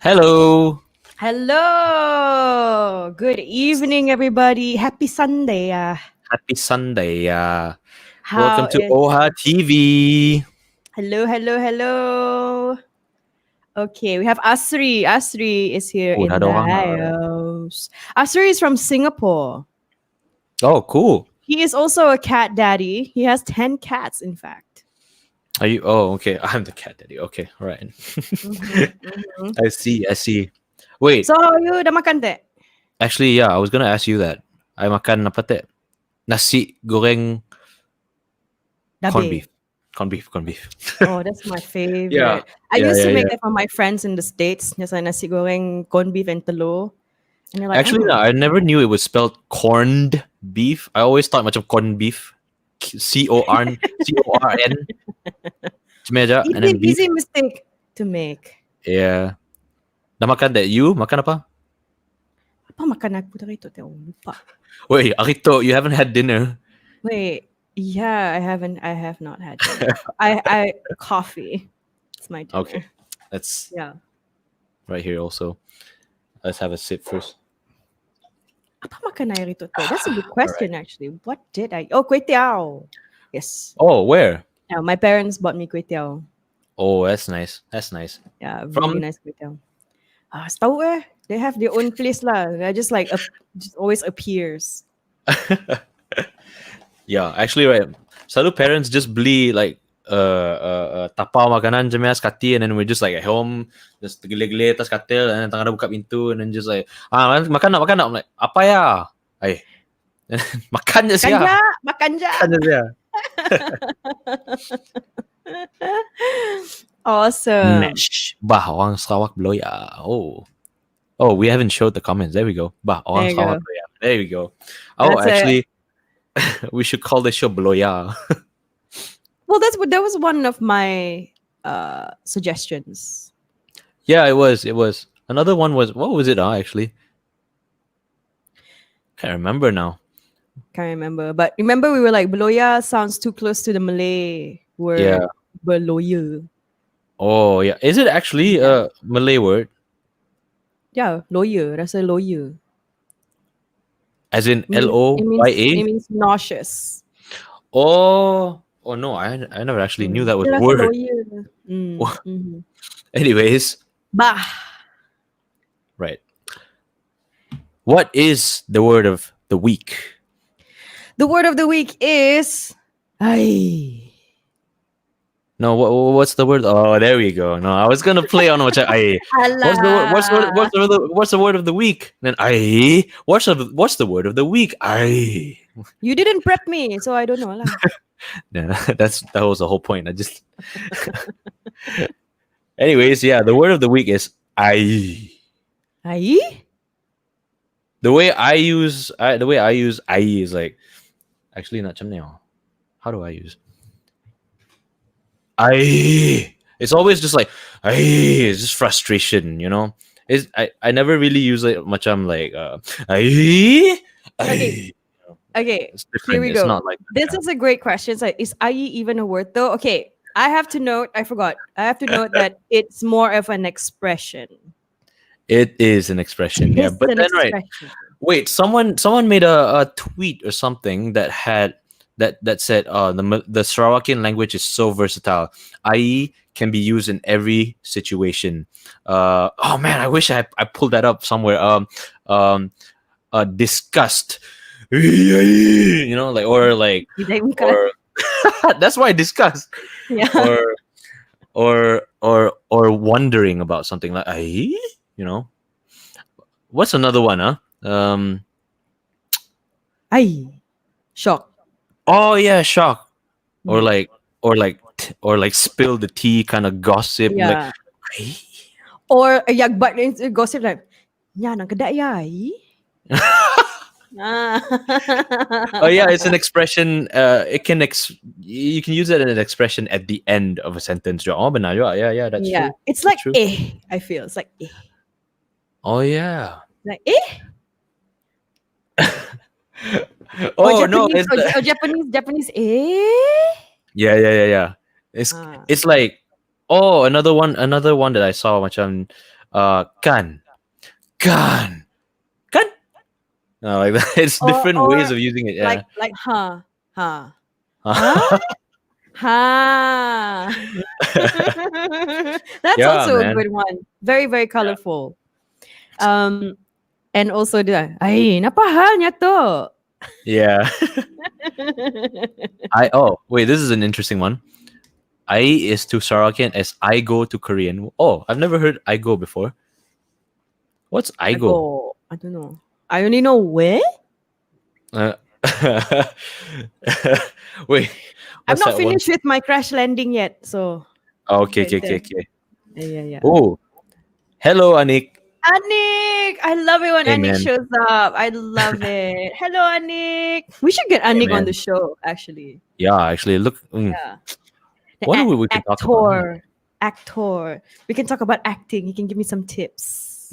Hello. Hello. Good evening, everybody. Happy Sunday. Happy Sunday. How Welcome to is? OohaTV. Hello. Okay, we have Asri. Asri is here Oh, in ada the orang lah. house. Asri is from Singapore. Oh, cool. He is also a cat daddy. He has 10 cats, in fact. Are you? Oh, okay. I'm the cat daddy. Okay, right. I see. Wait, So, you dah makan tak? actually, yeah, I was gonna ask you that. I makan apa teh? Nasi goreng corned Dabe. beef. Corned beef. Oh, that's my favorite. Yeah. I used to make Yeah. that for my friends in the States. Just like nasi goreng, corned beef, and telur. And they're like, Actually, no, I never knew it was spelled corned beef. I always thought much of corned beef. CORN. Cuma aja, and then beef. easy mistake to make. Yeah. Dah makan that? You makan apa? Apa makan aku tadi tu? Lupa. Wait, Arito, you haven't had dinner. Wait, yeah, I have not had dinner. I coffee. It's my dinner. Okay. That's Yeah. right here also. Let's have a sip first. Apa makan ay rito to? That's a good question actually. What did I? Oh, kway teow. Yes. Oh, where? Yeah, my parents bought me kway teow. Oh, that's nice. Yeah, From- really nice kway teow. Tahu they have their own place lah. They're just like just always appears. Yeah, actually, right. Selalu parents just beli like tapau makanan je mas kati, and then we're just like at home, just gele-gele atas katil, and then tangan buka pintu, and then just like makan nak. I'm like, apa ya? Ay. Makan je siya. Makan je. Awesome. Mesh. Bah, orang Sarawak Beloya. Oh, we haven't showed the comments. There we go. Bah, orang There you Sarawak go. Beloya. There we go. Oh, That's it. actually, we should call this show Beloya. Well, that was one of my suggestions. Yeah, it was. Another one was, what was it? Actually, can't remember now. Can't remember, but remember we were like Beloya sounds too close to the Malay word. Yeah. Beloya. Oh, yeah. Is it actually a Malay word? Yeah, lawyer. That's a lawyer. As in It Loya? means nauseous. Oh no, I never actually knew that was a That's word. lawyer. Anyways, Bah. right. What is the word of the week? The word of the week is ay. No, what's the word? Oh, there we go. No, I was gonna play on which I. What's the word of the week? Then I. What's the word of the week? I. You didn't prep me, so I don't know lah. Yeah, that was the whole point. I just. Anyways, yeah, the word of the week is I. Ay? The way I use I is like, actually not chamneo. How do I use I? It's always just like it's just frustration, you know. I never really use it much. I'm like I. Okay, It's here we different. It's go. not like This is a great question. It's like, is IE even a word though? Okay, I have to note. I forgot. I have to note that it's more of an expression. It is an expression, yeah. It's But an then, right? expression. Wait, someone made a tweet or something that had that said the Sarawakian language is so versatile, i.e. can be used in every situation. Oh man, I wish I pulled that up somewhere. Disgust, you know, like or that's why disgust, Yeah. or wondering about something like you know. What's another one, huh? Ay. Shock. Oh yeah, shock. Or like spill the tea kind of gossip. Yeah. Like, "Ay?" Or but it's gossip like, yeah, nang kada yay. Oh yeah, it's an expression. You can use it as an expression at the end of a sentence. Oh, but yeah, that's true. It's like true. I feel it's like Oh yeah. like Oh no, it's Japanese yeah. It's like another one that I saw much Kan. Kan. Kan. Like that. It's different ways of using it. Yeah. Like huh. Huh? That's Yeah, also a man. good one. Very, very colorful. And also the ay, napahal niya to. Yeah. Wait, this is an interesting one. I is to Sarawakian as I go to Korean. Oh, I've never heard I go before. What's I go? I don't know. I only know where. Uh, wait. I'm What's not that finished with my crash landing yet, so. one? Okay. Yeah. Oh, hello, Anik. Anik! I love it when Hey, Anik man. shows up. I love it. Hello, Anik. We should get Anik on man. the show, actually. Yeah, actually, look. Yeah. What do we can talk about? Actor. We can talk about acting. He can give me some tips.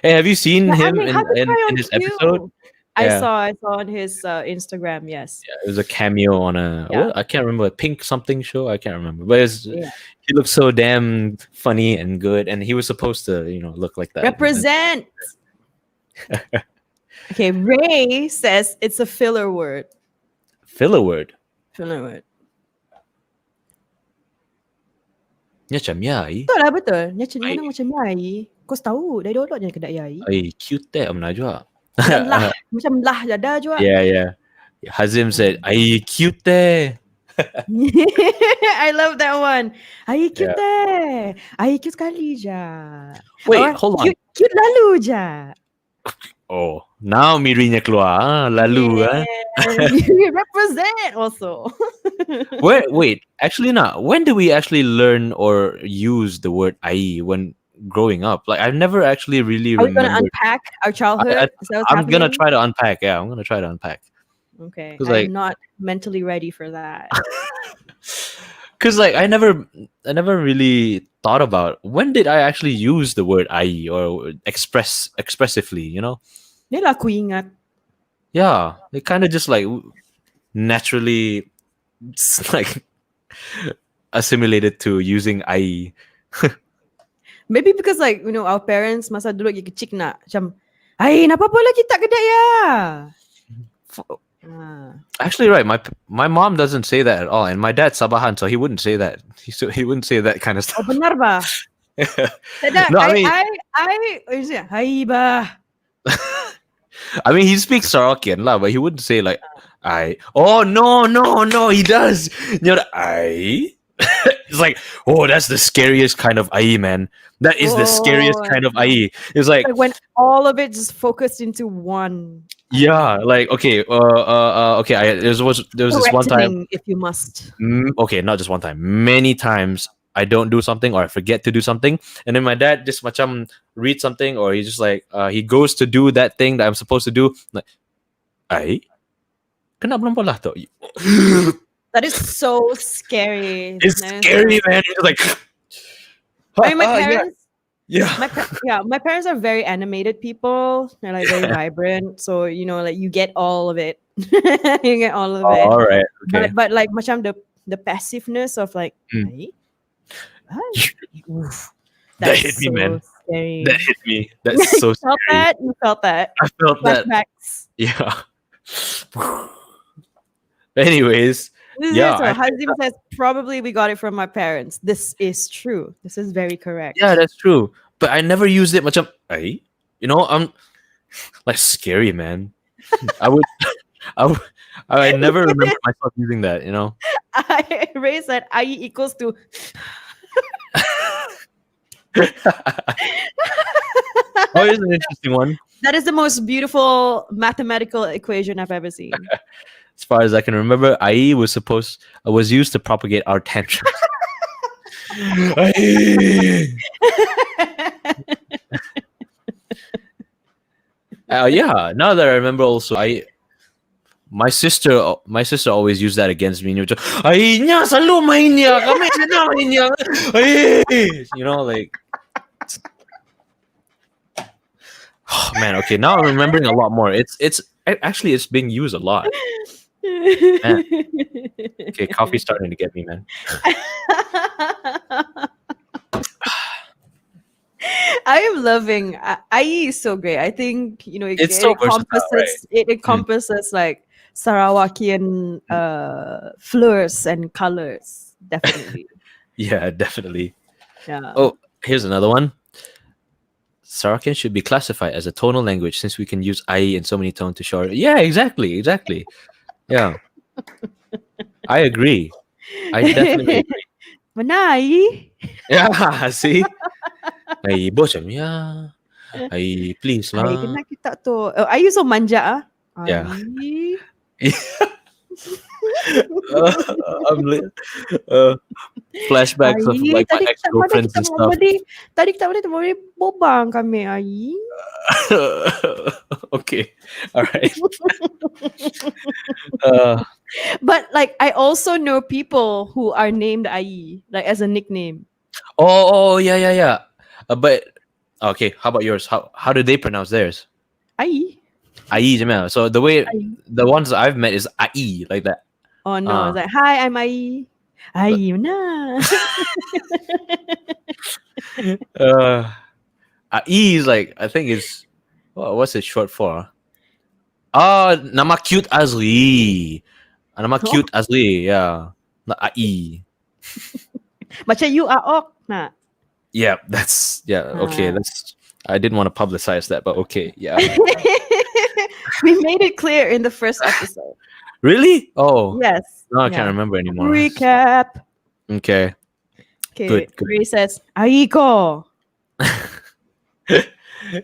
Hey, have you seen Yeah, him Anik, how to try on in his cue? episode? I Yeah. saw on his Instagram. Yes. Yeah, it was a cameo on Yeah. I can't remember, a Pink something show. I can't remember, but Yeah. he looked so damn funny and good, and he was supposed to look like that. Represent. Okay, Ray says it's a filler word. Filler word. Filler word. Nya macam yai. Betul lah, betul. Macam yai. Kau tahu dari dulu je kedai yai. Ay, cute mana juga. Macam lah jada juga. Yeah. Hazim said, "Ay, cute." I love that one. Ay, cute Ay, cute sekali je. Wait, Or, hold on. Cute lalu je. Oh, now mirinya keluar. Lalu. You represent also. Wait, actually not. When do we actually learn or use the word "ai" when growing up? Like, I've never actually really Are we going to remembered. unpack our childhood? Is that what's I'm gonna happening? try to unpack. Yeah, I'm gonna try to unpack. Okay, 'Cause, I'm like- not mentally ready for that. Because like I never really thought about when did I actually use the word "ai" or expressively. Ni lah aku ingat. Yeah, it kind of just like naturally like assimilated to using "ai." Maybe because like our parents masa dulu lagi kecil nak macam ay napa pula kita kedai ya. Actually, right. My mom doesn't say that at all, and my dad's Sabahan, so he wouldn't say that. He wouldn't say that kind of Oh stuff. benar ba? Tidak, No, I mean- ay ba? I mean, he speaks Sarawakian lah, but he wouldn't say like "I." Oh no, he does. "I." It's like, oh, that's the scariest kind of "ai," man. That is the scariest Oh. kind of "ai." It's like, Like when all of it just focused into one. yeah, like okay, okay. There was this one time. Threatening, if you must. Okay, not just one time. Many times I don't do something or I forget to do something, and then my dad just macam read something, or he just like he goes to do that thing that I'm supposed to do. Like, "Ai, kena belum pula tu." That is so scary. It's That is scary, man. It's like, I mean, my yeah. parents, Yeah. my parents are very animated people. They're like very vibrant, so like you get all of it. You get all of Oh, it. all right. Okay. But like macam the passiveness of like, Mm. ay, oof, That that's hit me, so man. Scary. That hit me. That's so You felt scary. that? You felt that? I felt that. Flashbacks. Yeah. Anyways, This Yeah, is it. So I- Hazim says probably we got it from my parents. This is true. This is very correct. yeah, that's true. But I never used it much. "Ai," I'm like scary, man. I would, I never remember myself using that. Ray said IE equals to Oh, here's an interesting one. that is the most beautiful mathematical equation I've ever seen. As far as I can remember, "ai" was used to propagate our tantrums. "Ai." Yeah. Now that I remember, also, my sister always used that against me. "Ai niya, selalu main niya, kami na main niya." Ai, like. Oh, man, okay. Now I'm remembering a lot more. It's actually it's being used a lot. Okay, coffee's starting to get me, man. I am loving IE is so great. I think It's so versatile, right? it encompasses like Sarawakian fleurs and colors. Definitely. Yeah, definitely. Yeah. Oh, here's another one. Sarawakian should be classified as a tonal language since we can use IE in so many tones to show. Yeah, exactly. Yeah, I agree. I definitely agree. Mana IE? Yeah, see? Ay, bocem, yeah. Ay, please Ay, lah. kena kita tu. Oh, IE so manja ah. Yeah. IE. Uh, I'm flashbacks of Ai, like my tadi kita pada ex-girlfriends kita and mau stuff. tadi kita boleh bobang kami ai. Okay, all right. Uh, But like I also know people who are named Ai, like as a nickname. yeah. But okay, how about yours? How do they pronounce theirs? Ai. Ai, Jamel. So the way Ai. the ones I've met is Ai, like that. Oh no, it's like hi, I'm Ai. Ai na. Ai is like I think it's what's it short for? Oh, nama cute Azri. Nama cute Azri, yeah. Not Ai. Macam you are ok na. Yeah, okay. I didn't want to publicize that, but okay, yeah. We made it clear in the first episode. Really? Oh, Yes. no, I can't remember anymore. Recap. Okay. Okay. Good. Ray says, Aiko.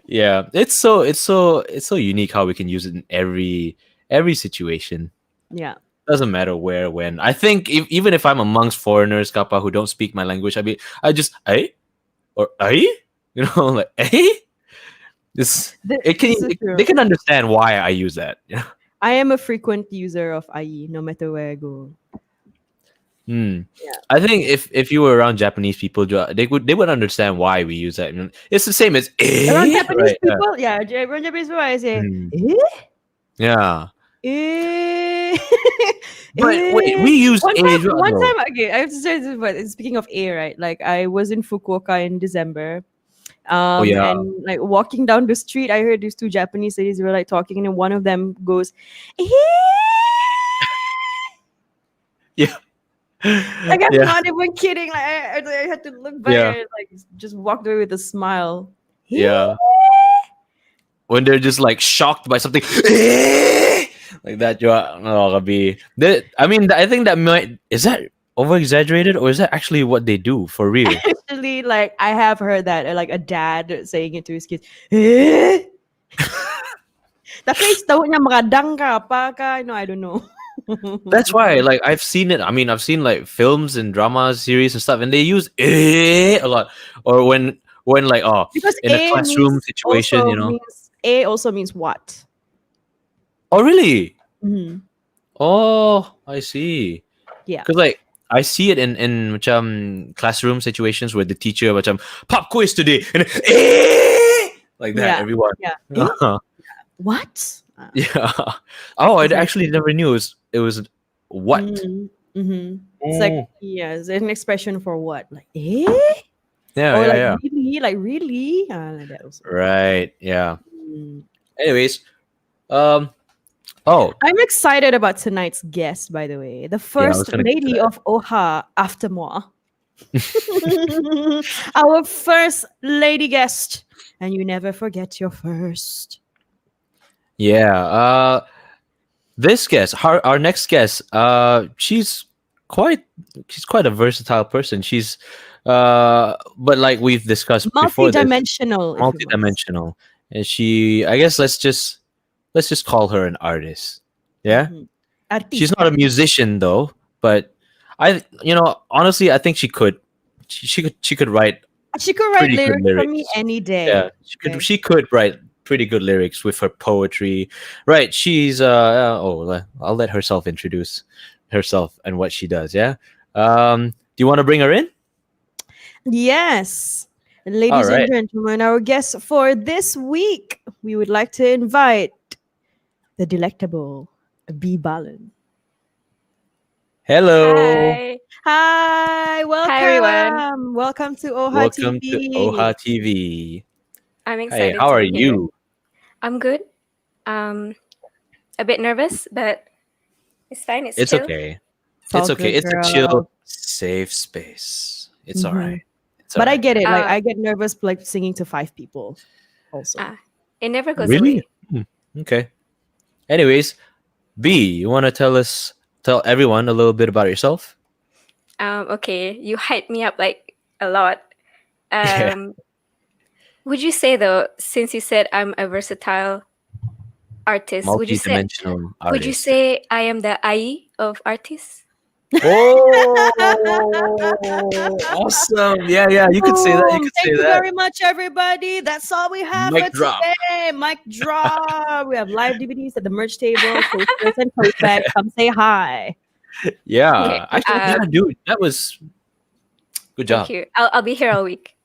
Yeah, it's so unique how we can use it in every situation. Yeah. Doesn't matter where, when. I think even if I'm amongst foreigners, kappa, who don't speak my language, I just or like they can understand why I use that. I am a frequent user of IE, no matter where I go. Yeah. I think if you were around Japanese people, they would understand why we use that. It's the same as around Japanese right? people, around Japanese people, I say Yeah. But wait, we use one though. time, okay, I have to say this, but speaking of right? Like I was in Fukuoka in December. And like walking down the street, I heard these two Japanese ladies were like talking, and then one of them goes, Yeah. Like I'm not even kidding. Like I had to look back and like just walked away with a smile. Yeah. When they're just like shocked by something like that, I think that is that over exaggerated or is that actually what they do for real? Actually, like I have heard that like a dad saying it to his kids. Tapi tahu niya makadang ka apa ka? No, I don't know. That's why, like, I've seen it. I mean, I've seen like films and drama series and stuff, and they use a lot. Or when like because in a classroom situation, A also means what? Oh, really? Mm-hmm. Oh, I see. Yeah. Because like I see it in classroom situations where the teacher pop quiz today and like that. Everyone. Yeah. What? Yeah. Oh, I actually never knew it was what. Mm-hmm. It's like it's an expression for what? Like Yeah. Or yeah. Really? Like really? Like that also. Right. Yeah. Anyways, I'm excited about tonight's guest, by the way. The first lady of OHA after moi. Our first lady guest. And you never forget your first. Yeah. This guest, our next guest, she's quite a versatile person. She's but like we've discussed before, multidimensional. And I guess let's just call her an artist. Yeah. She's not a musician though, but honestly, I think she could write lyrics for me any day. Yeah, she could write pretty good lyrics with her poetry. Right. She's I'll let herself introduce herself and what she does. Yeah. Do you want to bring her in? Yes. Ladies and gentlemen, our guest for this week, we would like to invite the delectable B. Balin. Hello. Hi. Welcome. Hi, everyone. Welcome to OohaTV. Welcome to OohaTV. I'm Hey, excited how to are be here. you? I'm good. A bit nervous, but it's fine. It's It's chill. okay. It's all It's okay. good, It's a girl. chill, safe space. It's all Mhm. right. It's all But I right. get it. Like Uh, I get nervous like singing to 5 people also. it never goes Really? away. Okay. Anyways, B, you want to tell everyone a little bit about yourself? Okay, you hyped me up like a lot. Yeah. Would you say though, since you said I'm a versatile artist, would you Multi-dimensional artist. say I am the AI of artists? Oh, awesome. Yeah, you could say that. You Boom. could say Thank you that. very much, everybody. That's all we have Mic for drop. today. Mic drop. We have live DVDs at the merch table, posters and tote bags. Come say hi. Yeah. Okay. Actually, yeah, dude, that was good Thank job. you. I'll be here all week.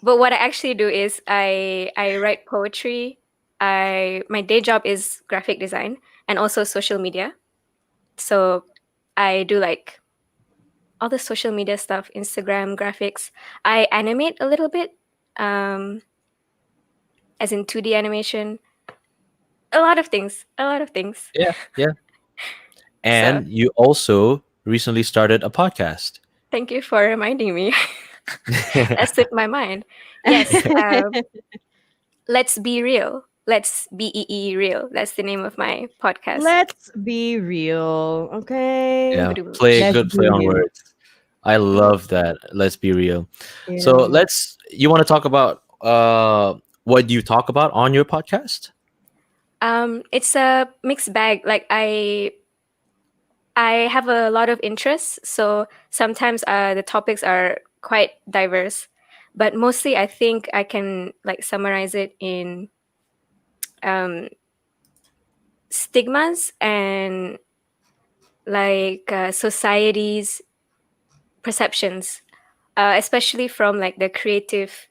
But what I actually do is I write poetry. My day job is graphic design and also social media. So I do like all the social media stuff, Instagram graphics. I animate a little bit, as in 2D animation. A lot of things. Yeah. So And you also recently started a podcast. thank you for reminding me. That slipped my mind. Yes. Let's be real. Let's BEE real. That's the name of my podcast. Let's be real. Okay. Yeah. Let's Good be play on real. words. I love that. Let's be real. So Yeah. you want to talk about what you talk about on your podcast? It's a mixed bag. Like I have a lot of interests, so sometimes the topics are quite diverse, but mostly I think I can like summarize it in stigmas and like society's perceptions, especially from like the creative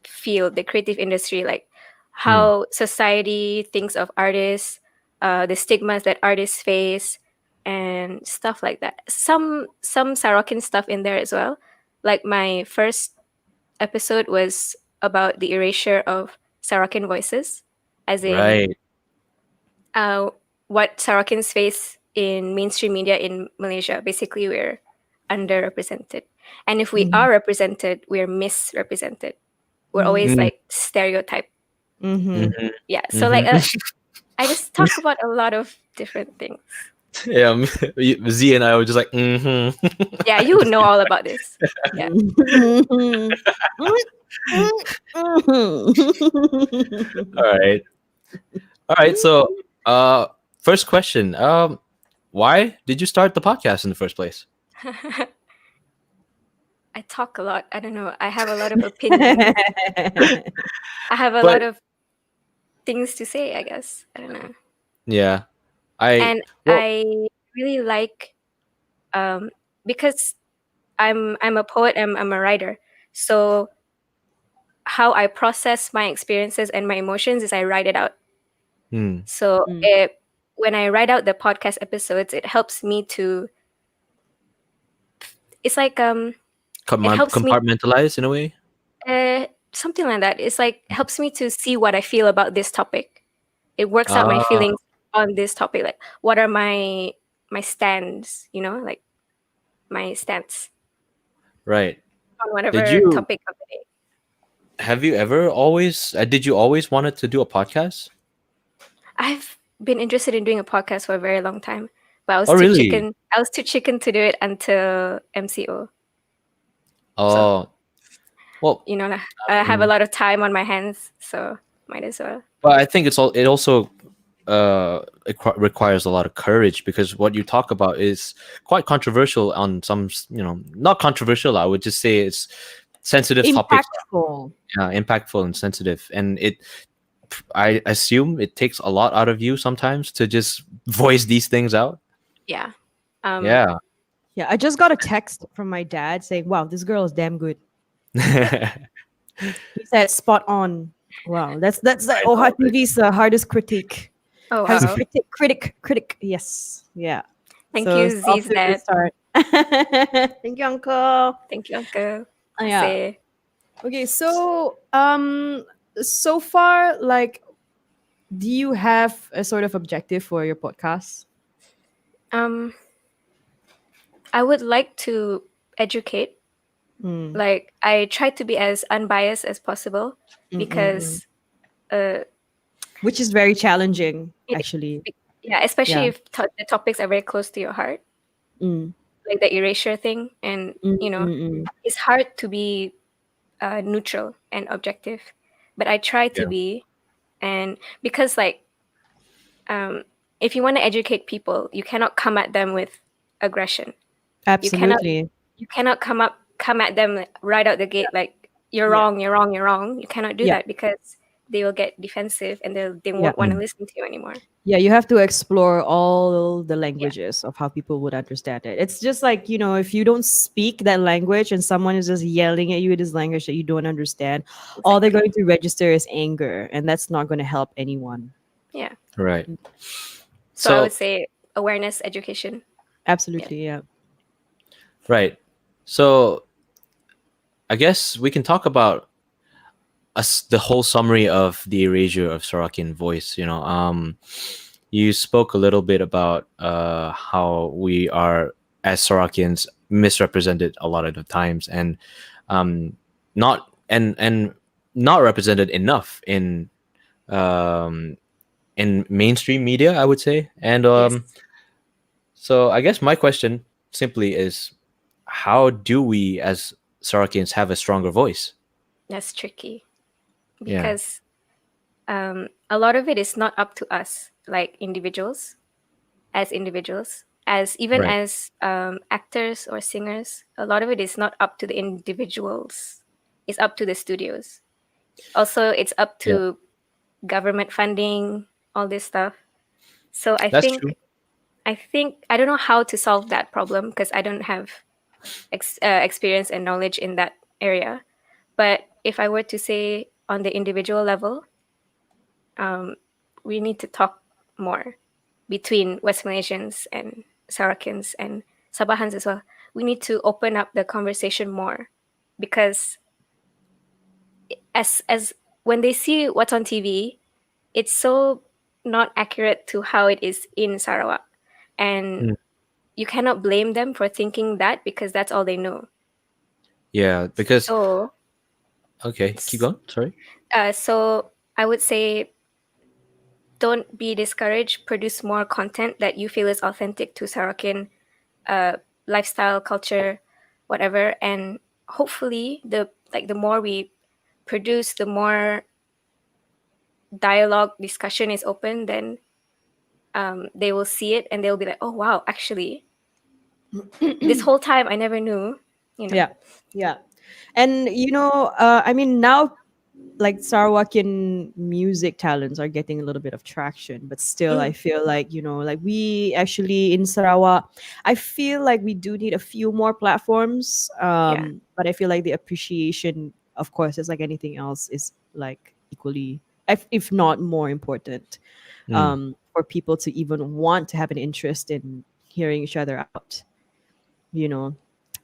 field, the creative industry, like how society thinks of artists, the stigmas that artists face, and stuff like that. Some Sarawakian stuff in there as well. Like my first episode was about the erasure of Sarawakian voices, as in Right. what Sarawakians face in mainstream media in Malaysia. Basically, we're underrepresented, and if we are represented, we're misrepresented. We're always Mm. like stereotyped. Mm-hmm. Mhm. Yeah. So like I just talk about a lot of different things. Yeah, Z and I were just like, mm-hmm. Yeah, you would know all about this. Yeah. All right. So, first question. Why did you start the podcast in the first place? I talk a lot. I don't know. I have a lot of opinions. I have a But- lot of things to say, I guess. I don't know. Yeah, And well- I really like because I'm a poet, I'm a writer. So how I process my experiences and my emotions is I write it out. So when I write out the podcast episodes, it helps me to. It's like helps me- compartmentalize in a way. something like that. It's like helps me to see what I feel about this topic. It works out my Ah. feelings on this topic. Like what are my stands? You know, like my stance Right. on whatever Did you topic of the day. have you ever always did you always wanted to do a podcast? I've been interested in doing a podcast for a very long time, but I was Oh, too really? chicken. I was too chicken to do it until MCO. Oh, well, You know, I have a lot of time on my hands, so might as well. but I think it also requires a lot of courage because what you talk about is quite controversial on some, not controversial. I would just say it's sensitive topics. Impactful. Yeah, impactful and sensitive, and I assume it takes a lot out of you sometimes to just voice these things out. Yeah. Yeah. Yeah, I just got a text from my dad saying, "Wow, this girl is damn good." He said, "Spot on." Wow, that's like OohaTV's hardest critique. Oh Hardest wow! critic. Yes, yeah. Thank So you, it's off Z's to a good dad. start. Thank you, Uncle. Thank you, Uncle. Yeah. Say. Okay, so far, like, do you have a sort of objective for your podcast? Um, I would like to educate. Mm. Like I try to be as unbiased as possible Mm-mm-mm. because uh, Which is very challenging, it, actually. yeah, especially Yeah. if the topics are very close to your heart, Mm. like the erasure thing, and Mm-mm-mm. it's hard to be neutral and objective, but I try to Yeah. be, and because like um, if you want to educate people, you cannot come at them with aggression. You cannot Absolutely. come at them like, right out the gate like you're Yeah. wrong, you're wrong, you're wrong. You cannot do Yeah. that because they will get defensive and they Yeah. won't want to Mm. listen to you anymore. Yeah, you have to explore all the languages of how people would understand it. It's just like, if you don't speak that language and someone is just yelling at you in this language that you don't understand, all they're Exactly. going to register is anger, and that's not going to help anyone. Yeah. Right. So I would So say awareness, education. Yeah. Absolutely, yeah. right. So I guess we can talk about the whole summary of the erasure of Sarawakian voice. You spoke a little bit about how we are as Sarawakians misrepresented a lot of the times, and um, and not represented enough um, in mainstream media, I would say. And Yes. so I guess my question simply is, how do we as Sarawakians have a stronger voice? That's tricky Yeah. because a lot of it is not up to us, like individuals, as even Right. as actors or singers. A lot of it is not up to the individuals. It's up to the studios. Also, it's up Yeah. to government funding, all this stuff. So That's true. I think I don't know how to solve that problem because I don't have experience and knowledge in that area. But if I were to say on the individual level, we need to talk more between West Malaysians and Sarawakans and Sabahans as well. We need to open up the conversation more because as when they see what's on TV, it's so not accurate to how it is in Sarawak, and Mm. you cannot blame them for thinking that because that's all they know. Yeah, because So, okay, keep going. Sorry. so I would say don't be discouraged. Produce more content that you feel is authentic to Sarawakian lifestyle, culture, whatever, and hopefully the more we produce, the more dialogue discussion is open. Then they will see it and they'll be like, oh wow, actually, this whole time I never knew. You know. Yeah. Yeah. And I mean, now, like, Sarawakian music talents are getting a little bit of traction, but still I Mm, feel like, like, we actually in Sarawak, I feel like we do need a few more platforms. yeah. But I feel like the appreciation, of course, is like anything else, is like equally, if not more important, Mm. for people to even want to have an interest in hearing each other out, you know.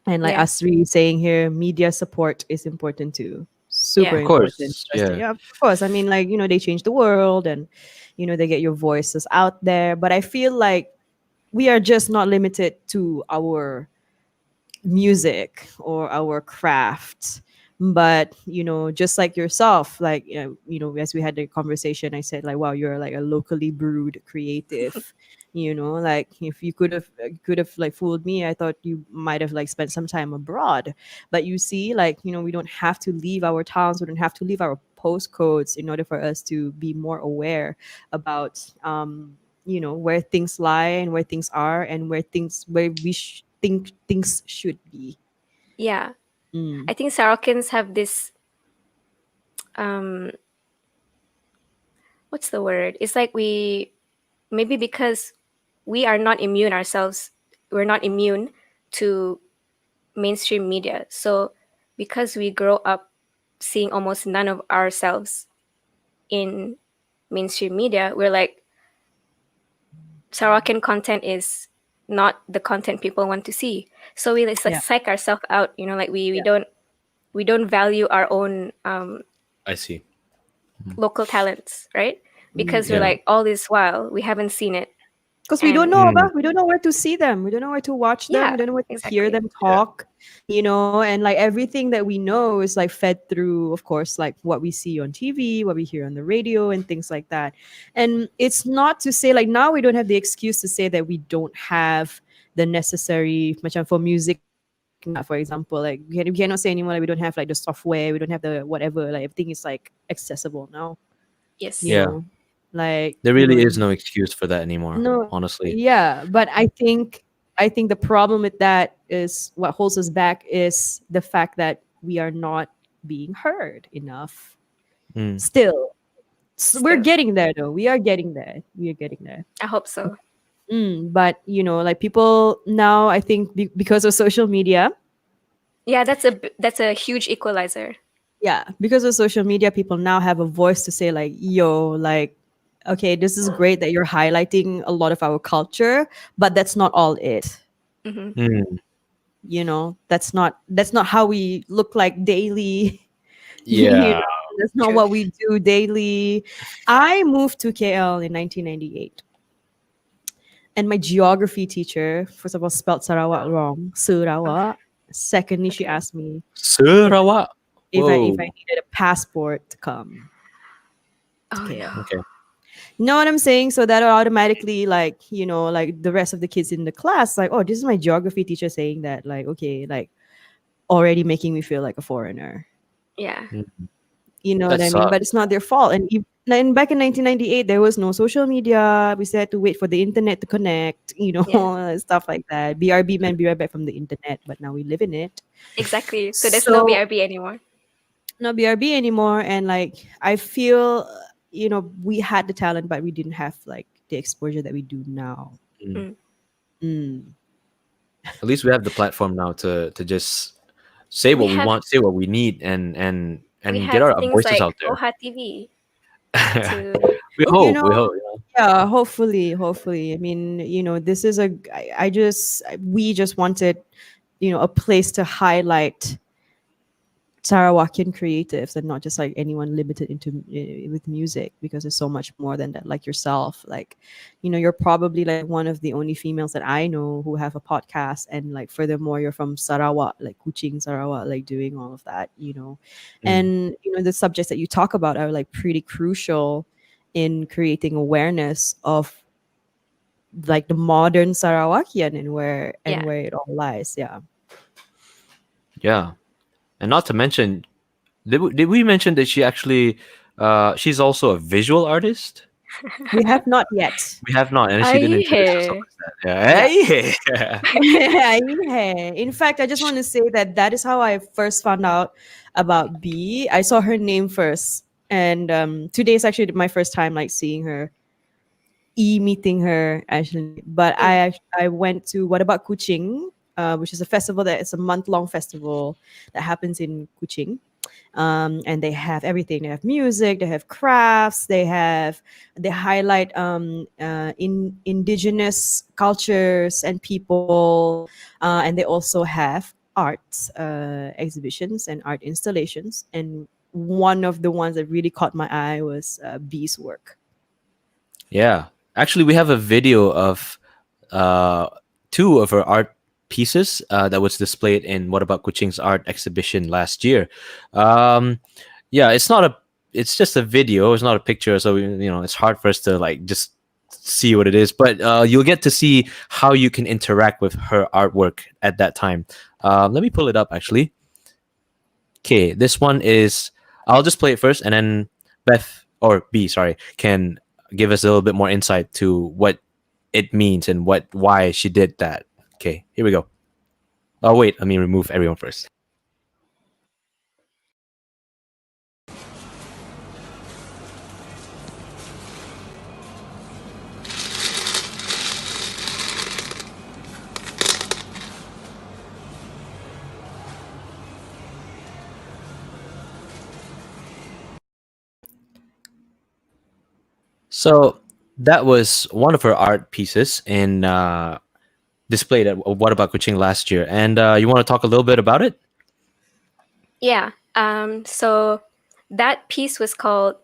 And like Yeah. Asri saying here, media support is important too. Super Yeah. Of important. course. Because Yeah. yeah, of course. I mean, like, they change the world, and they get your voices out there. But I feel like we are just not limited to our music or our craft, but just like yourself, like, as we had the conversation, I said, like, wow, you're like a locally brewed creative. Like, if you could have like fooled me, I thought you might have like spent some time abroad. But you see, like, we don't have to leave our towns, we don't have to leave our postcodes in order for us to be more aware about where things lie and where things are, and where we think things should be. Yeah. Mm. I think Sarawakans have this um what's the word? It's like we maybe because we are not immune ourselves, we're not immune to mainstream media. So because we grow up seeing almost none of ourselves in mainstream media, we're like Sarawakan content is not the content people want to see. So we just like Yeah. psych ourselves out, like we Yeah. don't we don't value our own I see. local talents, right? Because we're Yeah. like, all this while we haven't seen it. Because we don't And know Mm. about, we don't know where to see them, we don't know where to watch them, Yeah, we don't know where to hear exactly. them talk, you know, and like everything that we know is like fed through, of course, like what we see on TV, what we hear on the radio, and things like that. And it's not to say like now we don't have the excuse to say that we don't have the necessary, macam for music, for example, like we cannot say anymore like we don't have like the software, we don't have the whatever, like everything is like accessible now, Yes. you Yeah. know, like There you really know, is no excuse for that anymore, no, honestly. yeah, but I think the problem with that is what holds us back is the fact that we are not being heard enough. Mm. Still, we're Still. getting there though. We are getting there. We are getting there. I hope so. But you know, like people now, I think because of social media, Yeah, that's a huge equalizer. yeah, because of social media, people now have a voice to say like, "Yo, like, okay, this is great that you're highlighting a lot of our culture, but that's not all it." Hmm. Mm. You know, that's not how we look like daily. You Yeah. know, that's not True. what we do daily. I moved to KL in 1998, and my geography teacher, first of all, spelled Sarawak wrong, Sarawak. Secondly, she Okay. asked me Sarawak. if I Whoa. needed a passport to come to Oh KL. no. Okay. You know what I'm saying? So that automatically, like, you know, like the rest of the kids in the class, like, oh, this is my geography teacher saying that, like, okay, like already making me feel like a foreigner. Yeah. Mm. You know That what I mean? But sucks. it's not their fault. And back in 1998, there was no social media. We still had to wait for the internet to connect, you know, Yeah. stuff like that. BRB meant be right back from the internet, but now we live in it. Exactly. So there's no So BRB anymore. no BRB anymore. And like, I feel, you know, we had the talent, but we didn't have like the exposure that we do now. Mm. Mm. At least we have the platform now to just say We what we have want, say what we need, and we get have our things voices like out there. OohaTV to we You hope. know, We hope. You know? yeah, hopefully. I mean, you know, this is we just wanted, you know, a place to highlight Sarawakian creatives and not just like anyone limited into with music, because there's so much more than that. Like yourself, like, you know, you're probably like one of the only females that I know who have a podcast, and like furthermore, you're from Sarawak, like Kuching, Sarawak, like doing all of that, you know, Mm. and you know the subjects that you talk about are like pretty crucial in creating awareness of like the modern Sarawakian and yeah. where it all lies. Yeah. Yeah, and not to mention, did we mention that she actually, she's also a visual artist? We have not yet. We have not, and she didn't introduce herself Ay, as that. Yeah. Yeah. Hey. Yeah. In fact, I just want to say that that is how I first found out about B. I saw her name first, and today is actually my first time like seeing her, meeting her actually. But I went to What About Kuching, which is a festival that it's a month-long festival that happens in Kuching. And they have everything. They have music, they have crafts, they highlight indigenous cultures and people, and they also have art exhibitions and art installations. And one of the ones that really caught my eye was B's work. Yeah, actually, we have a video of two of her art pieces that was displayed in What About Kuching's art exhibition last year. Yeah, it's just a video. It's not a picture, so you know it's hard for us to like just see what it is. But you'll get to see how you can interact with her artwork at that time. Let me pull it up actually. Okay, this one is. I'll just play it first, and then Beth or B, sorry, can give us a little bit more insight to what it means and why she did that. Okay, here we go. Oh wait, let me remove everyone first. So that was one of her art pieces in displayed at What About Kuching last year. And you want to talk a little bit about it? Yeah. So that piece was called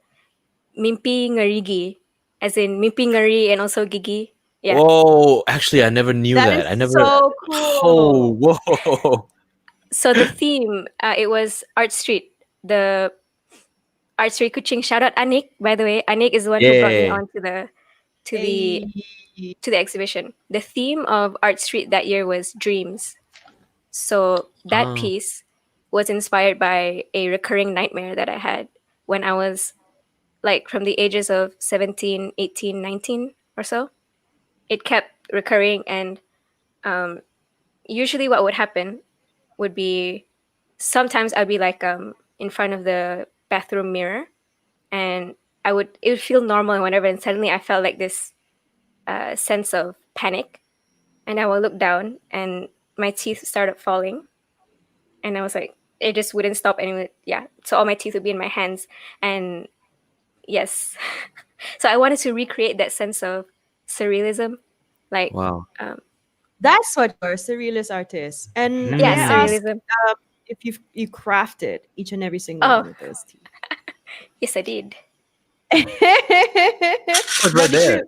Mimpi Ngerigi, as in Mimpi Ngeri and also Gigi. Yeah. Oh, actually, I never knew That that. is I never. so Oh, cool. whoa. So the theme, it was Art Street, the Art Street Kuching. Shout out Anik, by the way. Anik is the one who brought me Yeah. on to the Hey. to the exhibition. The theme of Art Street that year was dreams. So that Ah. piece was inspired by a recurring nightmare that I had when I was like from the ages of 17, 18, 19 or so. It kept recurring, and um, usually what would happen would be sometimes I'd be like in front of the bathroom mirror, and it would feel normal and whatever, and suddenly I felt like this sense of panic, and I will look down and my teeth started falling, and I was like, it just wouldn't stop anyway. Yeah, so all my teeth would be in my hands, and yes, so I wanted to recreate that sense of surrealism, like Wow. That's what you're, a surrealist artist. And may yeah, I Mm. ask surrealism. if you crafted each and every single Oh, one of those teeth? yes, I did. It's Now, right there.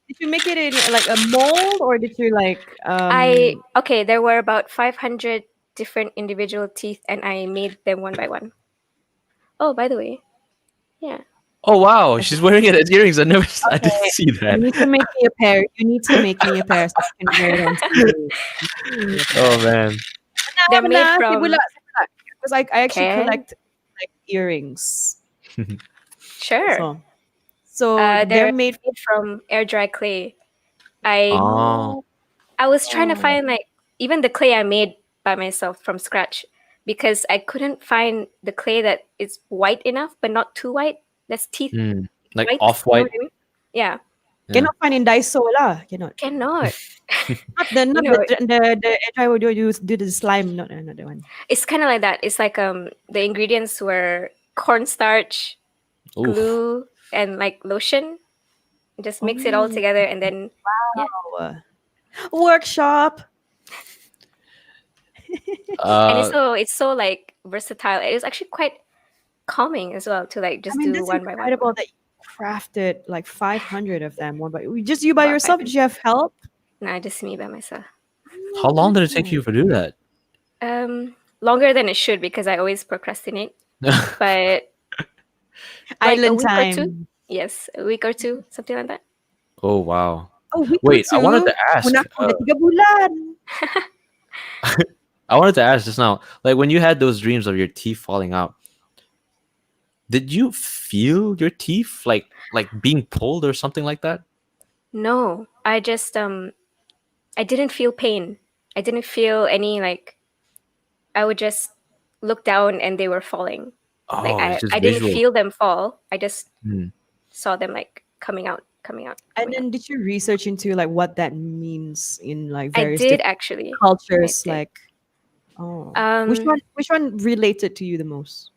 did you make it in like a mold, or did you like Okay, there were about 500 different individual teeth, and I made them one by one. Oh, by the way, yeah. Oh wow, she's wearing it as earrings. I never. I didn't okay, see you that. need to make me a pair. You need to make me a pair so I can wear it on TV. Oh man. They're made Nah, from because I actually okay, collect like earrings. sure. So They're they're made made from air dry clay. I Oh. I was trying to oh, find like even the clay I made by myself from scratch because I couldn't find the clay that is white enough but not too white. That's teeth Mm. Like white. off You know white. what I mean? Yeah, Yeah. cannot find in Daiso lah. Cannot. cannot. Not You know, the I would do the slime. Not the one. it's kind of like that. It's like the ingredients were cornstarch, Oof. glue, and like lotion. Just mix it all Oh, together, and then yeah. wow. Workshop. And Uh. it's so like versatile. It was actually quite calming as well to like I just mean, do that's one by one. incredible that you crafted like 500 of them one by just you by About yourself. 500. Did you have help? Nah, just me by myself. How long did it take you to do that? Longer than it should because I always procrastinate. But like a Island week or two. time. Yes, a week or two, something like that. Oh wow. Oh, week Wait, I wanted or to two. ask. Una ko na 3 bulan. I wanted to ask just now, like when you had those dreams of your teeth falling out, did you feel your teeth like being pulled or something like that? No, I just I didn't feel pain. I didn't feel any like I would just look down and they were falling. Like Oh, it's just I didn't visual. feel them fall. I just Hmm. saw them like coming out. And then did you research into like what that means in like I various did different actually. cultures? I did. Like, which one related to you the most?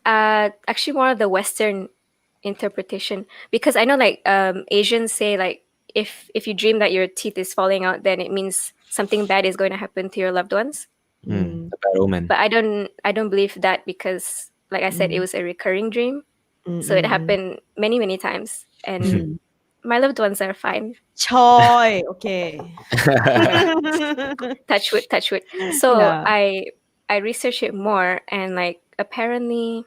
Actually more of the Western interpretation because I know like Asians say like if you dream that your teeth is falling out, then it means something bad is going to happen to your loved ones. A bad omen. But I don't believe that because like I said, it was a recurring dream. So it happened many times, and my loved ones are fine. Choi, okay. Touch wood, touch wood. So Yeah. I researched it more, and like apparently,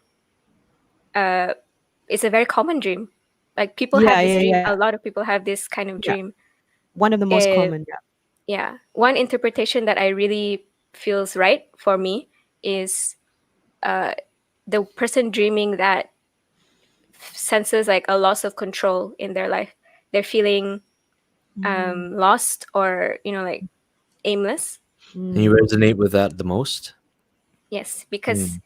it's a very common dream. Like people have this dream. A lot of people have this kind of Yeah. dream. One of the most Eh, common. Yeah. Yeah. One interpretation that I really feels right for me is the person dreaming that senses like a loss of control in their life. They're feeling lost or like aimless. Can you resonate with that the most? Yes, because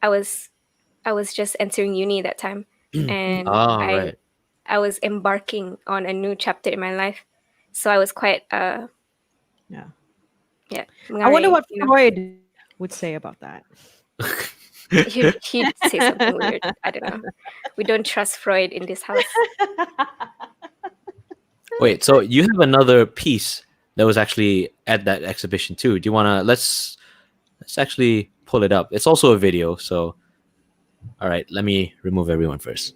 I was just entering uni that time, and Right. I was embarking on a new chapter in my life, so I was quite Yeah. yeah. I wonder what you know. Freud would say about that. He'd say something weird. I don't know. We don't trust Freud in this house. Wait, so you have another piece that was actually at that exhibition too. Do you want to let's actually pull it up. It's also a video, so all right, let me remove everyone first.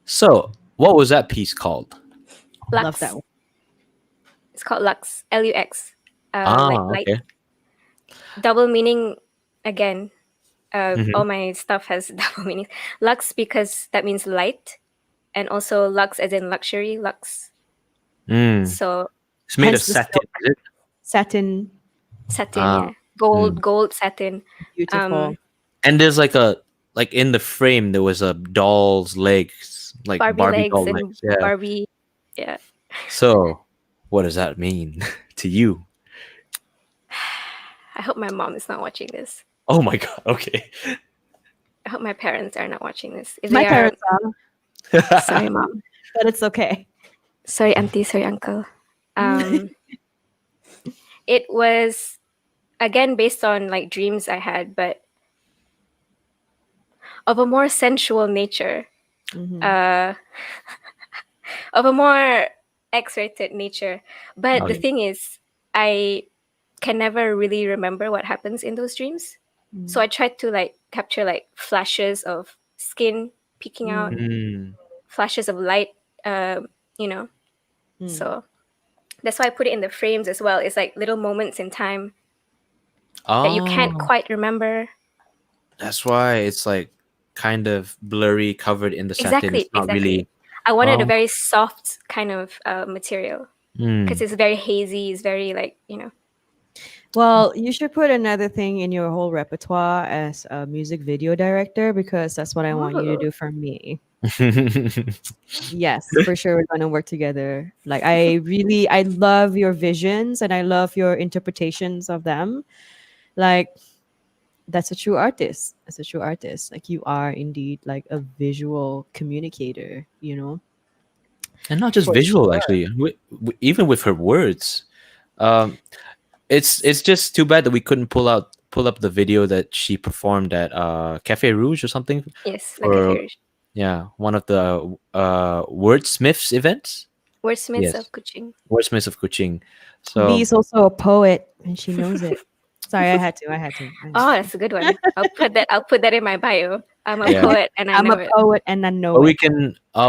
So, what was that piece called? Lux. Love that one. It's called Lux. Lux. Ah, Like light. okay. Double meaning again. Mhm. All my stuff has double meanings. Lux because that means light, and also lux as in luxury. Lux. Mm. So It's made of Hence the satin, is it? satin, satin, Ah, yeah, gold satin. beautiful. and there's like in the frame there was a doll's legs, like Barbie Barbie legs doll and legs. Yeah. Barbie. Yeah. So, what does that mean to you? I hope my mom is not watching this. Oh my god. Okay. I hope my parents are not watching this. If My they are, parents are, sorry, mom. but it's okay. Sorry, auntie. Sorry, uncle. It was again based on like dreams I had, but of a more sensual nature, Mhm. of a more X-rated nature. But the Okay. thing is, I can never really remember what happens in those dreams. So I tried to like capture like flashes of skin peeking out, Mm. flashes of light, you know. So that's why I put it in the frames as well. It's like little moments in time that you can't Oh, quite remember. that's why it's like kind of blurry, covered in the satin. It's Exactly, not exactly. really. I wanted a Oh. very soft kind of material because Mm. it's very hazy. It's very like, you know. Well, you should put another thing in your whole repertoire as a music video director because that's what I want you to Oh, do for me. Yes, for sure we're gonna work together. Like I love your visions and I love your interpretations of them. Like that's a true artist. That's a true artist. Like you are indeed like a visual communicator, you know? And not just For visual, sure. actually. Even with her words. Um, it's just too bad that we couldn't pull up the video that she performed at Cafe Rouge or something, yes, like a or fairy. yeah, one of the wordsmiths events. Wordsmiths Yes, of Kuching. wordsmiths of Kuching. B So is also a poet and she knows it. Sorry, I had to. I had to. Oh, that's a good one. I'll put that in my bio. I'm a yeah, poet and I I'm know a it. poet and I know but it.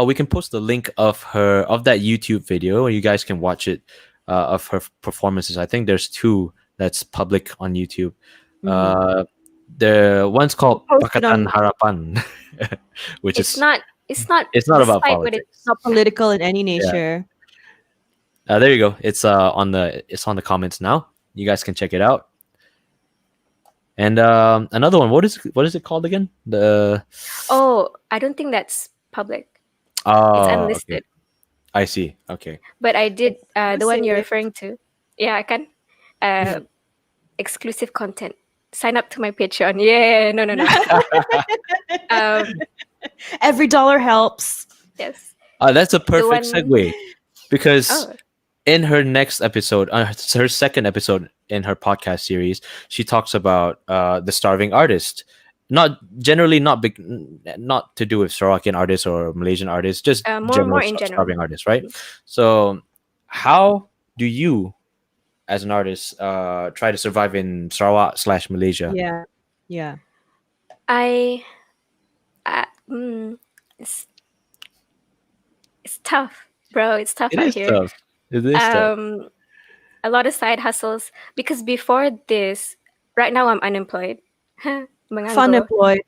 we can post the link of that YouTube video, where you guys can watch it of her performances. I think there's two that's public on YouTube. Uh, the one's We'll called post it Pakatan on Harapan, which It's is not it's not it's not about despite what it politics. not political in any Yeah. nature. There you go. It's on the comments now. You guys can check it out. And another one. What is it called again? The Oh, I don't think that's public. It's okay. unlisted. I see. Okay. But I did the one you're Exclusive. referring to. Yeah, I can. Exclusive content. Sign up to my Patreon. Yeah, no, no, no. Every dollar helps. Yes. That's a The perfect one segue, because oh, in her next episode, her second episode in her podcast series, she talks about the starving artist. Not generally, not big, not to do with Sarawakian artists or Malaysian artists, just more general in general. starving artists, right? So, how do you, as an artist, try to survive in Sarawak / Malaysia? Yeah. Yeah. I uh, mm, it's it's tough, bro. It's tough It out is here. tough. It is tough. A lot of side hustles because before this, right now I'm unemployed. Fun Menganggur. employed.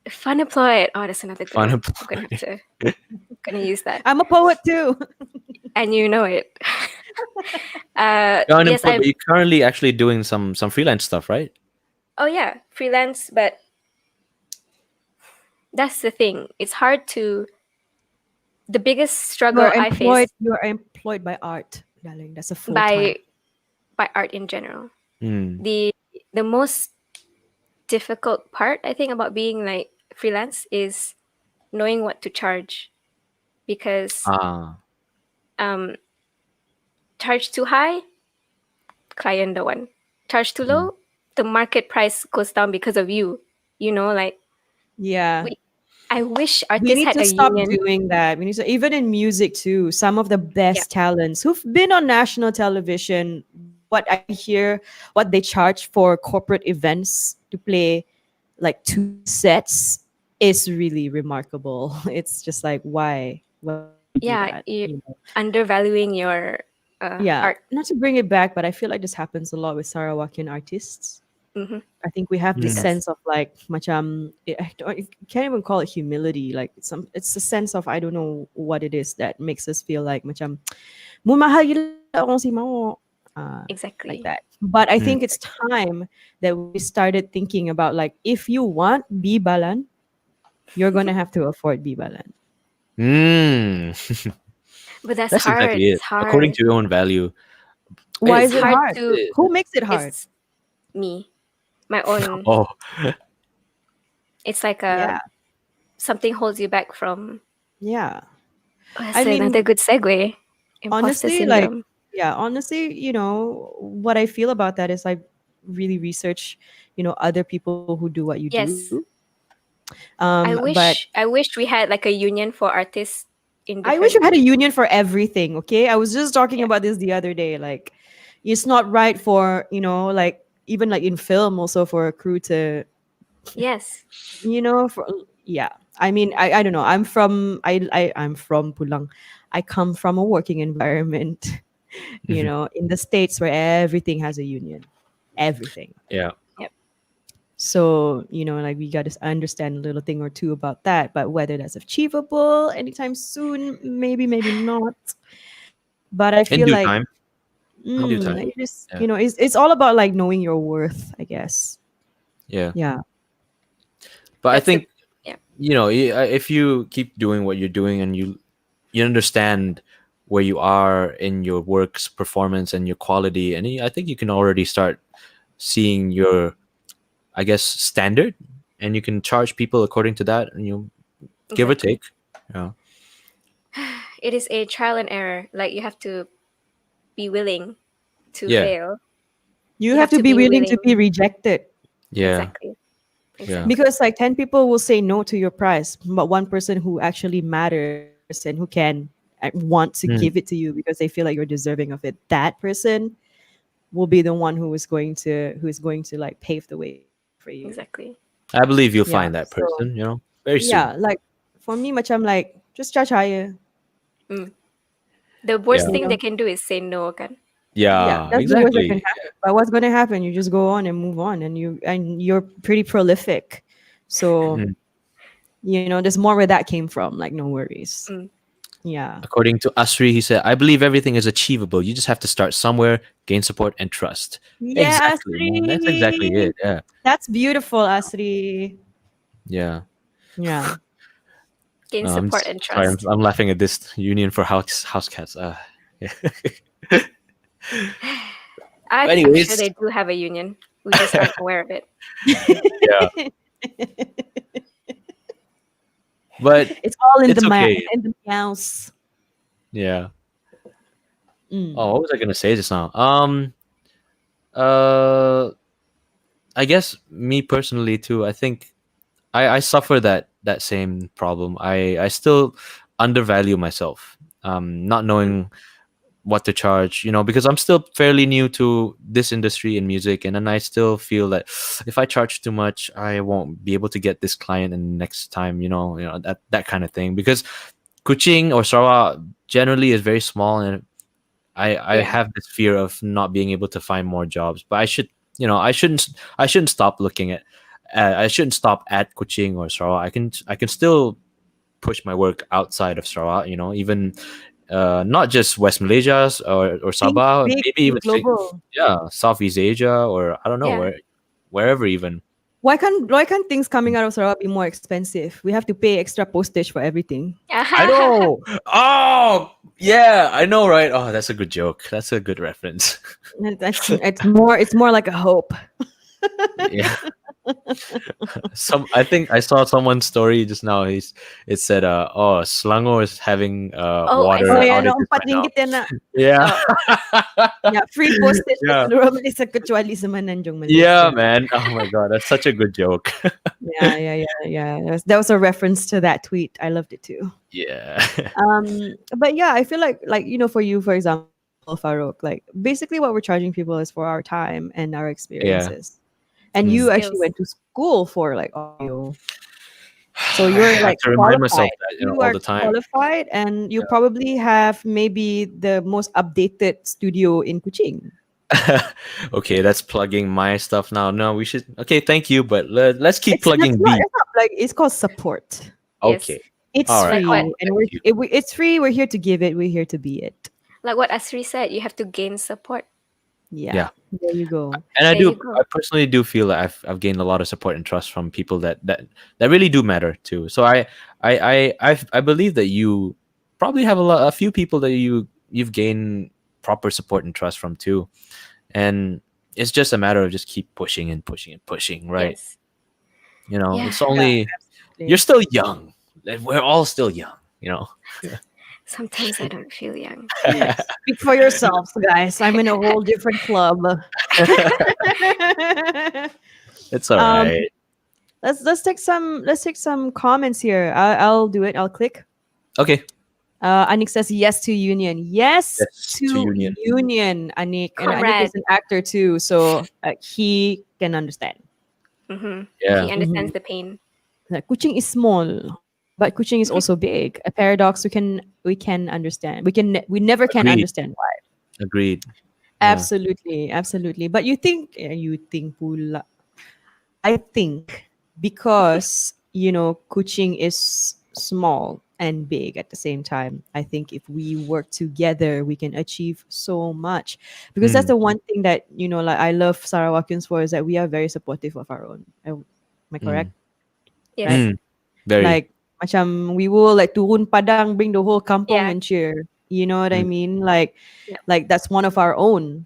Fun employed. Oh, that's another good Fun one. employed. I'm gonna have to gonna use that. I'm a poet too. And you know it. You're Yes, unemployed, but you're currently actually doing some freelance stuff, right? oh yeah, freelance, but that's the thing. It's hard to the biggest struggle I face You're employed by art, darling. That's a full by time. art in general. Hmm. The most difficult part I think about being like freelance is knowing what to charge because Ah. charge too high, client the one. Charge too low, the market price goes down because of you. Like Yeah. I wish We artists need had to a stop union. doing that. We need to, even in music too. Some of the best talents who've been on national television, what I hear, what they charge for corporate events to play like 2 sets is really remarkable. It's just like why would you do Yeah, that? you're You know? undervaluing your Yeah, art. not to bring it back, but I feel like this happens a lot with Sarawakian artists. Hmm. I think we have this It does. sense of like I can't even call it humility. Like it's a sense of I don't know what it is that makes us feel like macam "Mu mahal gila orang si mau." Like Exactly. that. But I think it's time that we started thinking about like if you want bibalan, you're gonna have to afford bibalan. But that's That's hard. exactly it. It's According hard. to your own value. Why It's is it hard hard? to. Who makes it hard? It's me, my own. Oh, It's like Yeah, something holds you back from. yeah. Oh, I that's mean, another good segue. Imposter honestly, like, syndrome. yeah, honestly, what I feel about that is I really research, other people who do what you do. Yes. But I wish we had like a union for artists in I wish different. we had a union for everything. Okay, I was just talking Yeah. about this the other day. Like, it's not right for like even like in film also for a crew to Yes. for yeah. I mean, I don't know. I'm from Pulang. I come from a working environment, in the States where everything has a union. Everything. yeah. Yep. So, like we got to understand a little thing or two about that. But whether that's achievable anytime soon, maybe not. But I In feel due like, time. In due time. like just, Yeah. it's all about like knowing your worth, I guess. Yeah. Yeah. But I That's the- think yeah. if you keep doing what you're doing and you understand where you are in your work's performance and your quality, and I think you can already start seeing your, I guess, standard, and you can charge people according to that, and you give or Exactly. take. Yeah. It is a trial and error. Like you have to be willing to Yeah. fail. You have to be willing to willing. be rejected. Yeah. Exactly. Yeah. Because like 10 people will say no to your price, but one person who actually matters and who can want to give it to you because they feel like you're deserving of it, that person will be the one who is going to like pave the way for you. Exactly. I believe you'll Yeah. find that So person, very yeah, soon. like for me, much I'm like just charge higher. The worst Yeah. thing they can do is say no, kan? Yeah, Yeah, that's the worst that can exactly. happen. But what's gonna happen? You just go on and move on, and you're pretty prolific. So Mhm. there's more where that came from. Like no worries. Mm. Yeah. According to Asri, he said, I believe everything is achievable. You just have to start somewhere, gain support, and trust. Yeah, Exactly, man. That's exactly Asri. it. Yeah. That's beautiful, Asri. Yeah. Yeah. Gain I'm support and sorry. trust. I'm laughing at this union for house cats. Yeah. I'm Anyways. sure they do have a union. We just aren't aware of it. Yeah. But It's all in it's the okay. in the mouse. Yeah. Mm. Oh, what was I gonna say just now? Uh, I guess me personally too. I think I suffer that same problem. I still undervalue myself. Not knowing what to charge, because I'm still fairly new to this industry in music, and then I still feel that if I charge too much, I won't be able to get this client in next time. That kind of thing. Because Kuching or Sarawak generally is very small, and I Yeah. have this fear of not being able to find more jobs. But I shouldn't stop looking at. I shouldn't stop at Kuching or Sarawak. I can still push my work outside of Sarawak. Even not just West Malaysia or Think Sabah, big, maybe think even global. Southeast Asia, or I don't know Yeah. wherever even. Why can't things coming out of Sarawak be more expensive? We have to pay extra postage for everything. I know. Oh yeah, I know, right? Oh, that's a good joke. That's a good reference. And it's more like a hope. Yeah. I think I saw someone's story just now. It said oh, Selangor is having Oh, I water Oh saw yeah, that. no, outages right now. ringgit yan na. Yeah. Yeah, free postage sa Yeah. seluruh Malaysia kecuali sa Mananjung, Yeah, Malaysia. man. Oh my god, that's such a good joke. Yeah. That was a reference to that tweet. I loved it too. Yeah. But yeah, I feel like for you, for example, Farouk, like basically what we're charging people is for our time and our Yeah. experiences. And Mm. you actually Skills. went to school for like audio. So I you're have like to remind myself qualified. that, You all are the time. qualified and you probably have maybe the most updated studio in Kuching. Okay, that's plugging my stuff now. No, we should. Okay, thank you, but let's keep plugging It's not, B. it's not like it's called support. Yes. Okay. It's All right. free, Like what? and Thank you. it's free. We're here to give it. We're here to be it. Like what Asri said, you have to gain support. Yeah. There you go. And I There you do. go. I personally do feel that I've gained a lot of support and trust from people that really do matter too. So I believe that you probably have a few people that you've gained proper support and trust from too, and it's just a matter of just keep pushing and pushing and pushing, right? Yes. You know, Yeah. it's only you're still young. We're all still young. You know. Sometimes I don't feel young. Speak for yourselves, guys. I'm in a whole different club. It's all Um, right. let's take some comments here. I'll do it. I'll click. Okay. Anik says yes to union. Yes, Yes to to union. union. Anik, and Anik Correct. is an actor too, so he can understand. Mm-hmm. Yeah. He understands the pain. Like, Kuching is small, but Kuching is also big. A paradox we can understand. We never can Agreed. understand why. Agreed. Yeah. Absolutely. But you think pula. I think because Kuching is small and big at the same time. I think if we work together, we can achieve so much. Because that's the one thing that like I love Sarawakians for is that we are very supportive of our own. Am I correct? Yes. Right? Very. Like macam we will like turun padang, bring the whole kampong Yeah. and cheer. You know what I Mm. mean? Like Yeah. like that's one of our own.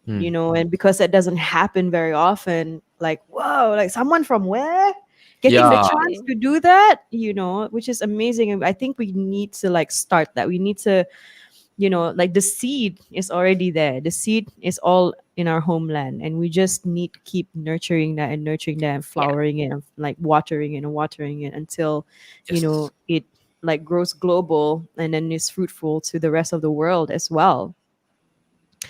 Mm. And because that doesn't happen very often, like whoa, like someone from where getting the Yeah. chance to do that, which is amazing. And I think we need to like start that. We need to, like the seed is already there. The seed is all in our homeland, and we just need to keep nurturing that and flowering it and like watering it and watering it until Yes. it like grows global and then is fruitful to the rest of the world as well.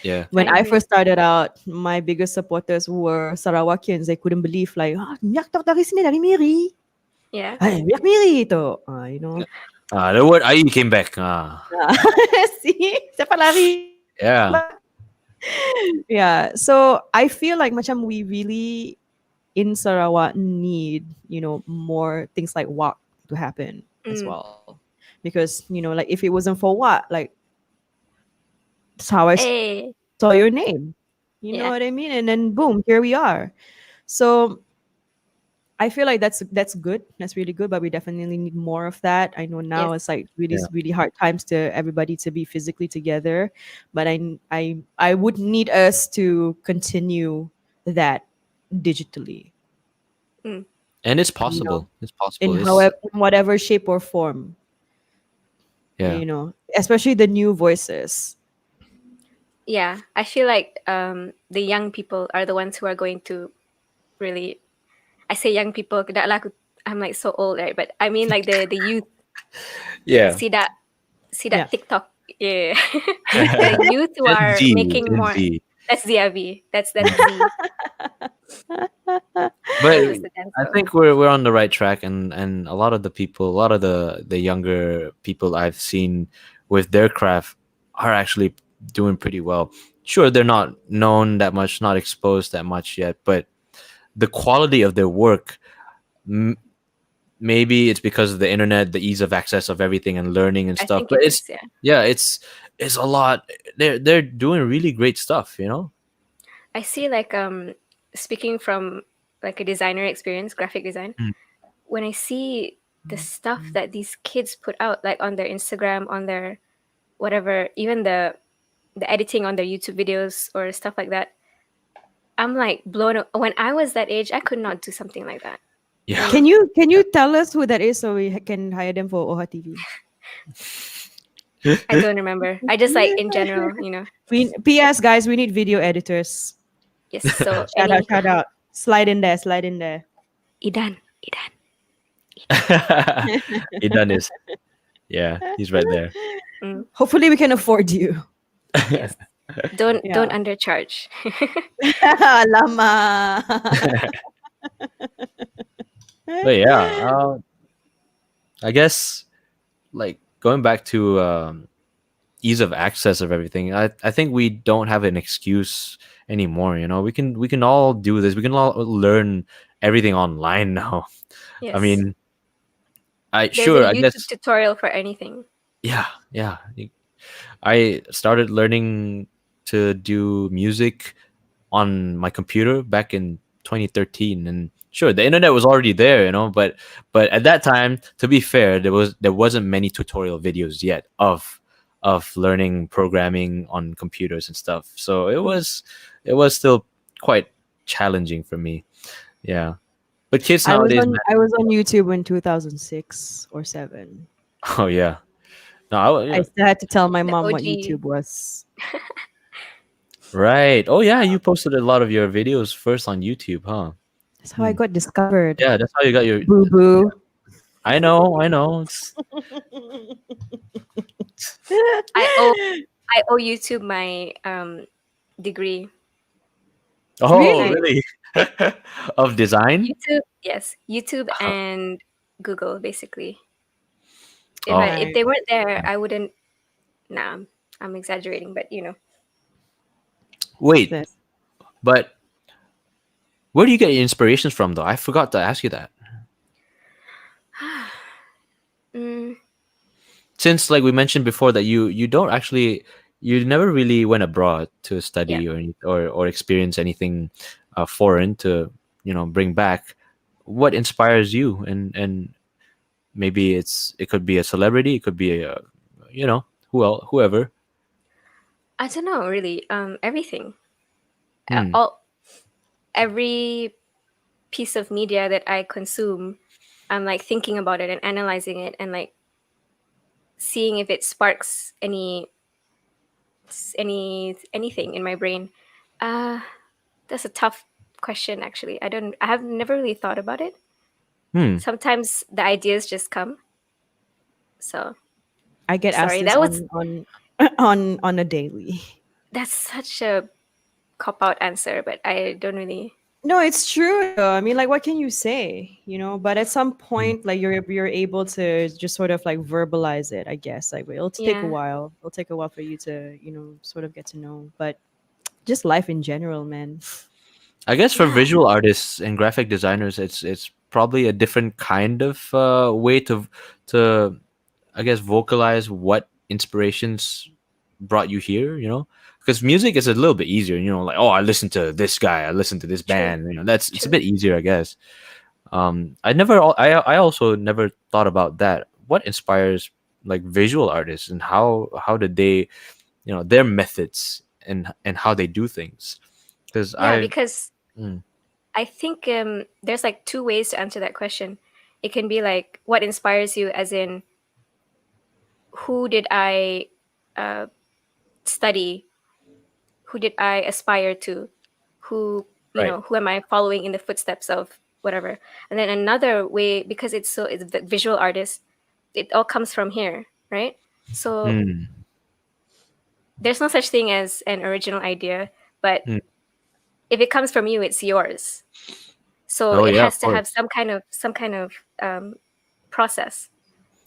Yeah. When I I agree. first started out, my biggest supporters were Sarawakians. They couldn't believe like, niyak tok dari sini dari Miri. Yeah. Ay, niyak Miri ito. The word "ai" came back. See? Siapa lari? Yeah. Yeah. So I feel like macam we really in Sarawak need, more things like WAC to happen as Mm. well. Because, like if it wasn't for WAC, like that's how I Hey. saw your name. You know Yeah. what I mean? And then boom, here we are. So I feel like that's good. That's really good, but we definitely need more of that. I know now Yes. it's like really Yeah. really hard times to everybody to be physically together, but I would need us to continue that digitally And it's possible. It's possible. in It's however in whatever shape or form. yeah. Especially the new voices. Yeah. I feel like the young people are the ones who are going to really. I say young people. I'm like so old, right? But I mean like the youth. Yeah. See that Yeah. TikTok. Yeah. The youth who Gen are Z, making Gen more. Z. That's the Avi. That's Z. But That's the I dancer. think we're on the right track, and a lot of the people, a lot of the younger people I've seen with their craft are actually doing pretty well. Sure, they're not known that much, not exposed that much yet, but the quality of their work, maybe it's because of the internet, the ease of access of everything and learning and I stuff. think But it it's is. Yeah. it's a lot. They're doing really great stuff. I see like speaking from like a designer experience, graphic design, Mm. when I see the stuff that these kids put out like on their Instagram, on their whatever, even the editing on their YouTube videos or stuff like that, I'm like when I was that age, I could not do something like that. Yeah. Can you tell us who that is so we can hire them for OHA TV? I don't remember. I just like in general, you know. We PS guys, we need video editors. Yes. So Shout out. Slide in there. Idan. Idan is, yeah, he's right there. Hopefully we can afford you. Yes. Don't Yeah. undercharge. Lama. But yeah, I guess like going back to ease of access of everything, I think we don't have an excuse anymore. You know, we can all do this. We can all learn everything online now. Yes. I mean, I there's sure a I YouTube guess tutorial for anything. yeah. I started learning to do music on my computer back in 2013, and sure, the internet was already there, you know, but at that time, to be fair, there wasn't many tutorial videos yet of learning programming on computers and stuff. So it was still quite challenging for me. Yeah. But kids nowadays, man, I was on YouTube in 2006 or 7. oh yeah. No, I still had to tell my The mom what OG. YouTube was. right. Oh yeah, you posted a lot of your videos first on YouTube, huh? That's how I got discovered. Yeah, that's how you got your. Boo boo. I know. It's, I owe YouTube my degree. oh, Really? really? Of design? YouTube, yes, YouTube Uh-huh. and Google basically. If Oh, if they weren't there, I wouldn't. Nah, I'm exaggerating, but you know. wait, This. but where do you get your inspirations from, though? I forgot to ask you that. Mm, Since, like we mentioned before, that you don't actually, you never really went abroad to study Yeah. or experience anything foreign to bring back. What inspires you? And maybe it could be a celebrity, it could be a whoever. I don't know really. Everything. Hmm. Every piece of media that I consume, I'm like thinking about it and analyzing it and like seeing if it sparks anything in my brain. That's a tough question actually. I have never really thought about it. Hmm. Sometimes the ideas just come. So I get asked sorry, this that was on a daily. that's such a cop out answer, but I don't really. No, it's true. Though. I mean, like, what can you say? But at some point, like, you're able to just sort of like verbalize it. I guess like it'll take a Yeah. while. It'll take a while for you to sort of get to know. But just life in general, man. I guess for Yeah. visual artists and graphic designers, it's probably a different kind of way to I guess vocalize what inspirations brought you here. Because music is a little bit easier. Like, oh, I listen to this guy, I listen to this True. band. It's a True. bit easier, I guess. I also never thought about that. What inspires like visual artists, and how did they, their methods and how they do things? Because Yeah, because Mm. I think there's like two ways to answer that question. It can be like what inspires you, as in who did I study, who did I aspire to, who Right. who am I following in the footsteps of, whatever. And then another way, because it's the visual artist, it all comes from here, right? So Mm. there's no such thing as an original idea, but Mm. if it comes from you, it's yours. So Oh it yeah, has of to have course. some kind of process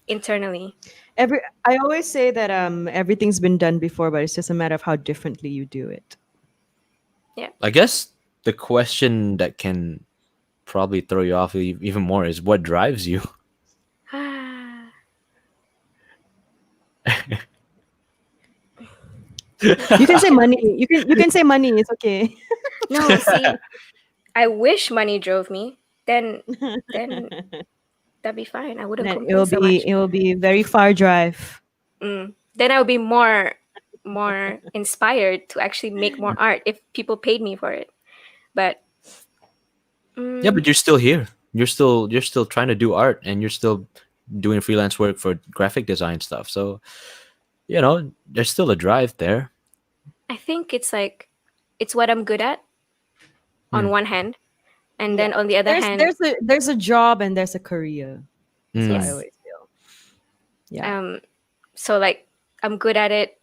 internally. I always say that everything's been done before, but it's just a matter of how differently you do it. I guess the question that can probably throw you off even more is what drives you. You can say money. You can say money. It's okay. No, see, I wish money drove me. Then that'd be fine. I wouldn't Then complain so much. it will be very far drive. Then I would be more inspired to actually make more art if people paid me for it. But Yeah, but you're still here. You're still trying to do art, and you're still doing freelance work for graphic design stuff. So there's still a drive there. I think it's like it's what I'm good at on Mm. one hand, and then Yeah. on the other hand, There's a job and there's a career. That's what I Mm. always feel. Yeah. so like I'm good at it.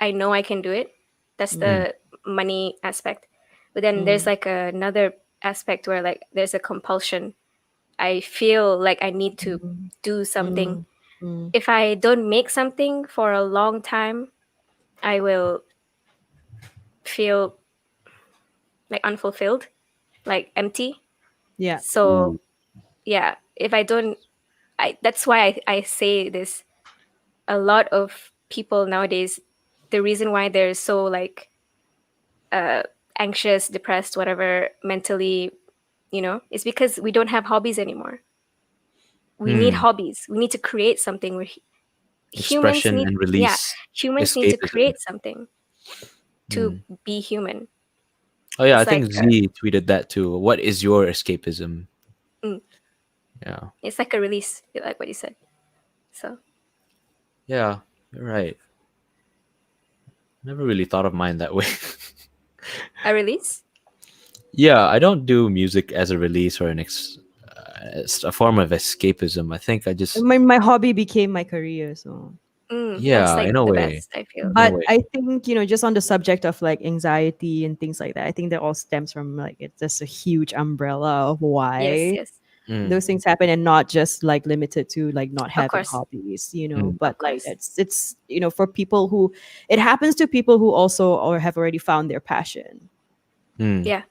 I know I can do it. That's Mm. the money aspect. But then there's like another aspect where like there's a compulsion. I feel like I need to do something. Mm. If I don't make something for a long time, I will feel like unfulfilled, like empty. Yeah. So yeah, if I don't, that's why I say this. A lot of people nowadays, the reason why they're so like anxious, depressed, whatever, mentally, is because we don't have hobbies anymore. We need Mm. hobbies. We need to create something. Humans Expression need, and yeah, release, humans need to escapism. create something to be human. Oh yeah, I It's like think Z tweeted that too. What is your escapism? mm, Yeah, it's like a release, like what you said. So yeah, you're right. Never really thought of mine that way. a release. Yeah, I don't do music as a release or as a form of escapism. I think I just My hobby became my career, so. That's yeah, like in a the way, best, I feel. in a But way. I think, just on the subject of like anxiety and things like that, I think that all stems from like it's just a huge umbrella of Yes, why yes, Mm, those things happen, and not just like limited to like not of having course, hobbies, mm, but of like course. it's for people who it happens to people who also or have already found their passion. mm, Yeah.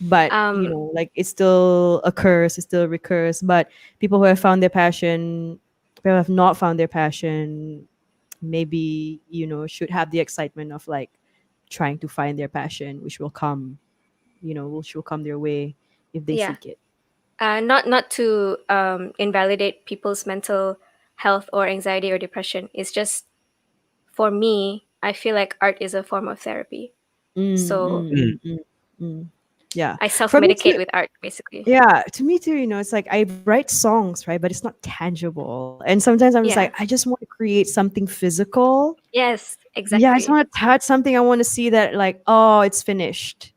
But Um. like it still occurs, it still recurs. But people who have found their passion, people who have not found their passion, maybe should have the excitement of like trying to find their passion, which will come, which will come their way if they Yeah. seek it. Not to invalidate people's mental health or anxiety or depression. It's just for me, I feel like art is a form of therapy. Mm, So mm, mm. mm, mm, mm. Yeah, I for me self-medicate too. with art, basically. Yeah, to me too. It's like I write songs, right? But it's not tangible, and sometimes I'm just Yeah. like, I just want to create something physical. Yes, Yeah, I just exactly. want to touch something. I want to see that, like, oh, it's finished.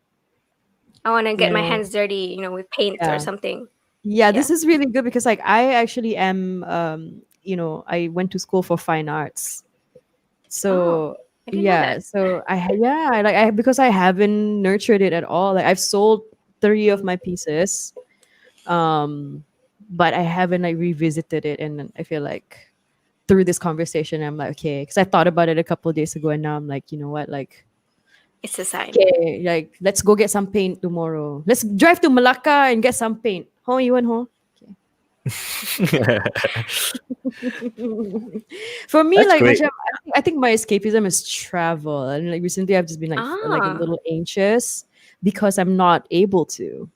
I want to You get my know, hands dirty, with paint or yeah. something. Yeah, Yeah. this is really good because like I actually am I went to school for fine arts. Oh, So I didn't know yeah, that. so like I because I haven't nurtured it at all. Like I've sold 3 of my pieces. Um but I haven't like revisited it, and I feel like through this conversation I'm like, okay, because I thought about it a couple of days ago, and now I'm like, you know what, like, It's a sign. okay, like let's go get some paint tomorrow. Let's drive to Malacca and get some paint. Ho, you want ho? For me, That's like, great. I think my escapism is travel, and like recently I've just been like a Ah, little anxious because I'm not able to.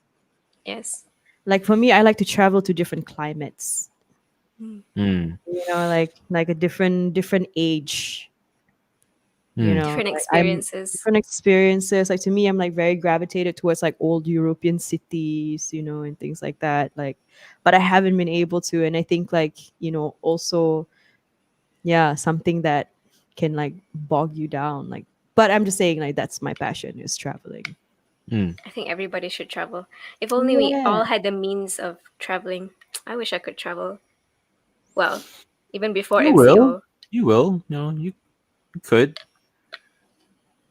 yes. Like for me, I like to travel to different climates. Mm. Mm, Like a different age. mm, Different Like I'm experiences. different experiences. Like to me, I'm like very gravitated towards like old European cities, and things like that. Like, but I haven't been able to, and I think like also, yeah, something that can like bog you down. Like, but I'm just saying like that's my passion is traveling. mm. I think everybody should travel. If only we Yeah. all had the means of traveling. I wish I could travel. Well, even before You will. MCO. You will. You could.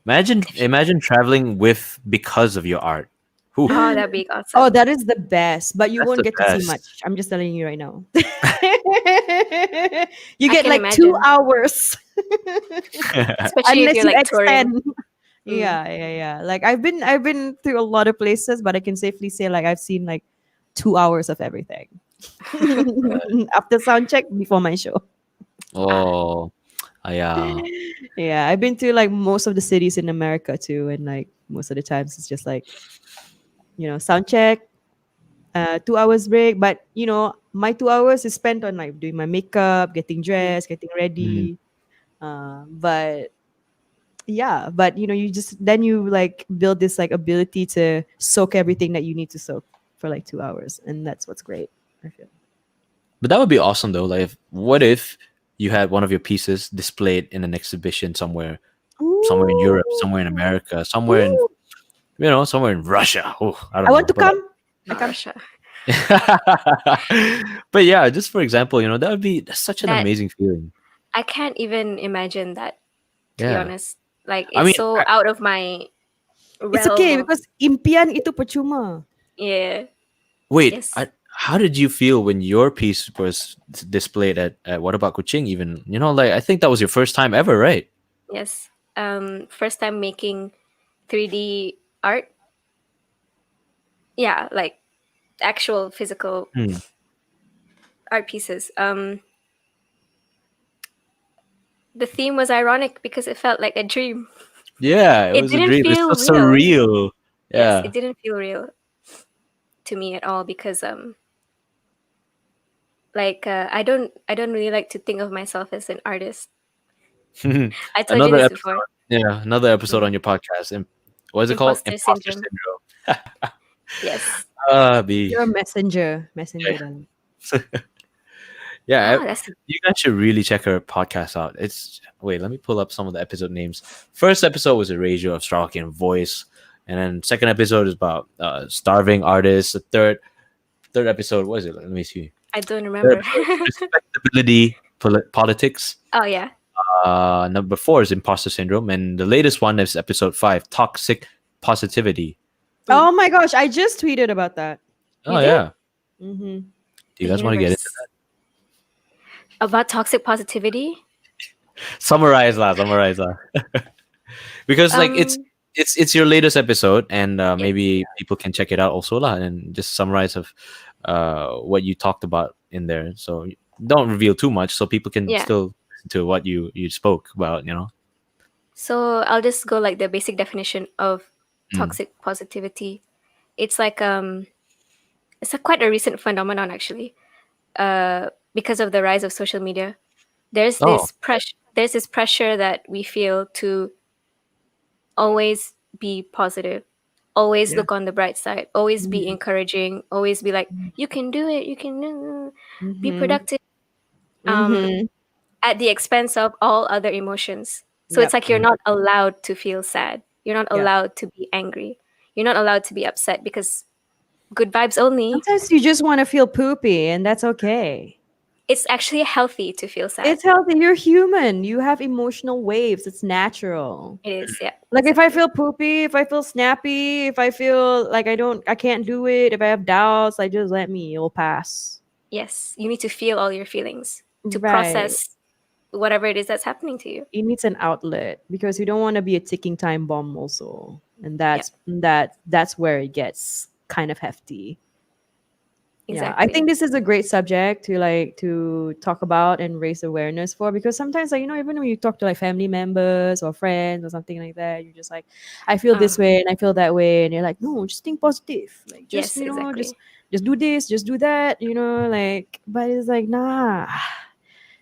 Imagine traveling because of your art. Whew, Oh, that'd be Oh, awesome. that is the best, but you that's won't the get to see much. best. I'm just telling you right now. You I get can like 2 imagine, hours especially if unless you're you like touring. extend. Mm. Yeah. Like I've been through a lot of places, but I can safely say like I've seen like 2 hours of everything after sound check before my show. Ah, Oh, yeah. Yeah, I've been to like most of the cities in America too, and like most of the times it's just like sound check, 2 hours break. But my 2 hours is spent on like doing my makeup, getting mm. dressed, getting Mm, ready. But Yeah, but you just then you like build this like ability to soak everything that you need to soak for like 2 hours, and that's what's great, I feel. But that would be awesome though. Like, what if you had one of your pieces displayed in an exhibition somewhere in Europe, somewhere in Ooh. America, somewhere in Ooh. somewhere in Russia. Oh, I I don't want know. to But like, come. I Not come. Russia. but yeah, just for example, that's such an That amazing feeling. I can't even imagine that, to be Yeah. honest. Like I it's mean, so out of my It's realm okay of because impian itu percuma. yeah. wait, Yes. how did you feel when your piece was displayed at What About Kuching even? Like I think that was your first time ever, right? Yes. First time making 3D art. Yeah, like actual physical Hmm. art pieces. The theme was ironic because it felt like a dream. Yeah, it It was a didn't dream. It's so feel real. surreal. Yes, Yeah. it didn't feel real to me at all because I don't really like to think of myself as an artist. I told you Another this episode. before. Yeah, another episode Mm. on your podcast. What is it called? Imposter Imposter syndrome. syndrome. Yes. B. You're a messenger. Yeah, Dan. yeah. Oh, that's You guys should really check her podcast out. Wait, let me pull up some of the episode names. First episode was a ratio of Sarawakian voice, and then second episode is about starving artists. The third episode, what is it? Let me see. I don't Third remember. episode, respectability politics. Oh yeah. Number 4 is imposter syndrome, and the latest one is episode 5, toxic positivity. Oh my gosh, I just tweeted about that. Oh did? yeah. Mm-hmm. Do you The guys want to get into universe. About toxic positivity? summarize lah? Because like Um it's your latest episode, and yeah. maybe people can check it out also lah, and just summarize of what you talked about in there. So don't reveal too much, so people can Yeah. still listen to what you spoke about. So I'll just go like the basic definition of Mm. toxic positivity. It's like it's quite a recent phenomenon actually. Because of the rise of social media. There's Oh, this pressure that we feel to always be positive, always Yeah. look on the bright side, always be Mhm. encouraging, always be like, you can do it, you can be Mhm. productive. Um, Mhm. at the expense of all other emotions. So it's Yep. like you're not allowed to feel sad. You're not Yeah. allowed to be angry. You're not allowed to be upset because good vibes only. Sometimes you just want to feel poopy, and that's okay. It's actually healthy to feel sad. It's healthy. You're human. You have emotional waves. It's natural. It is, yeah. Like if I feel poopy, if I feel snappy, if I feel like I can't do it, if I have doubts, like just let me. It'll pass. Yes, you need to feel all your feelings to Right. process whatever it is that's happening to you. It needs an outlet because you don't want to be a ticking time bomb also, and Yep. that's where it gets kind of hefty. Yeah, I Exactly. think this is a great subject to talk about and raise awareness for, because sometimes like even when you talk to like family members or friends or something like that, you're just like, I feel this way and I feel that way, and you're like, no, just think positive, like just Yes, exactly. just do this, just do that, like, but it's like nah.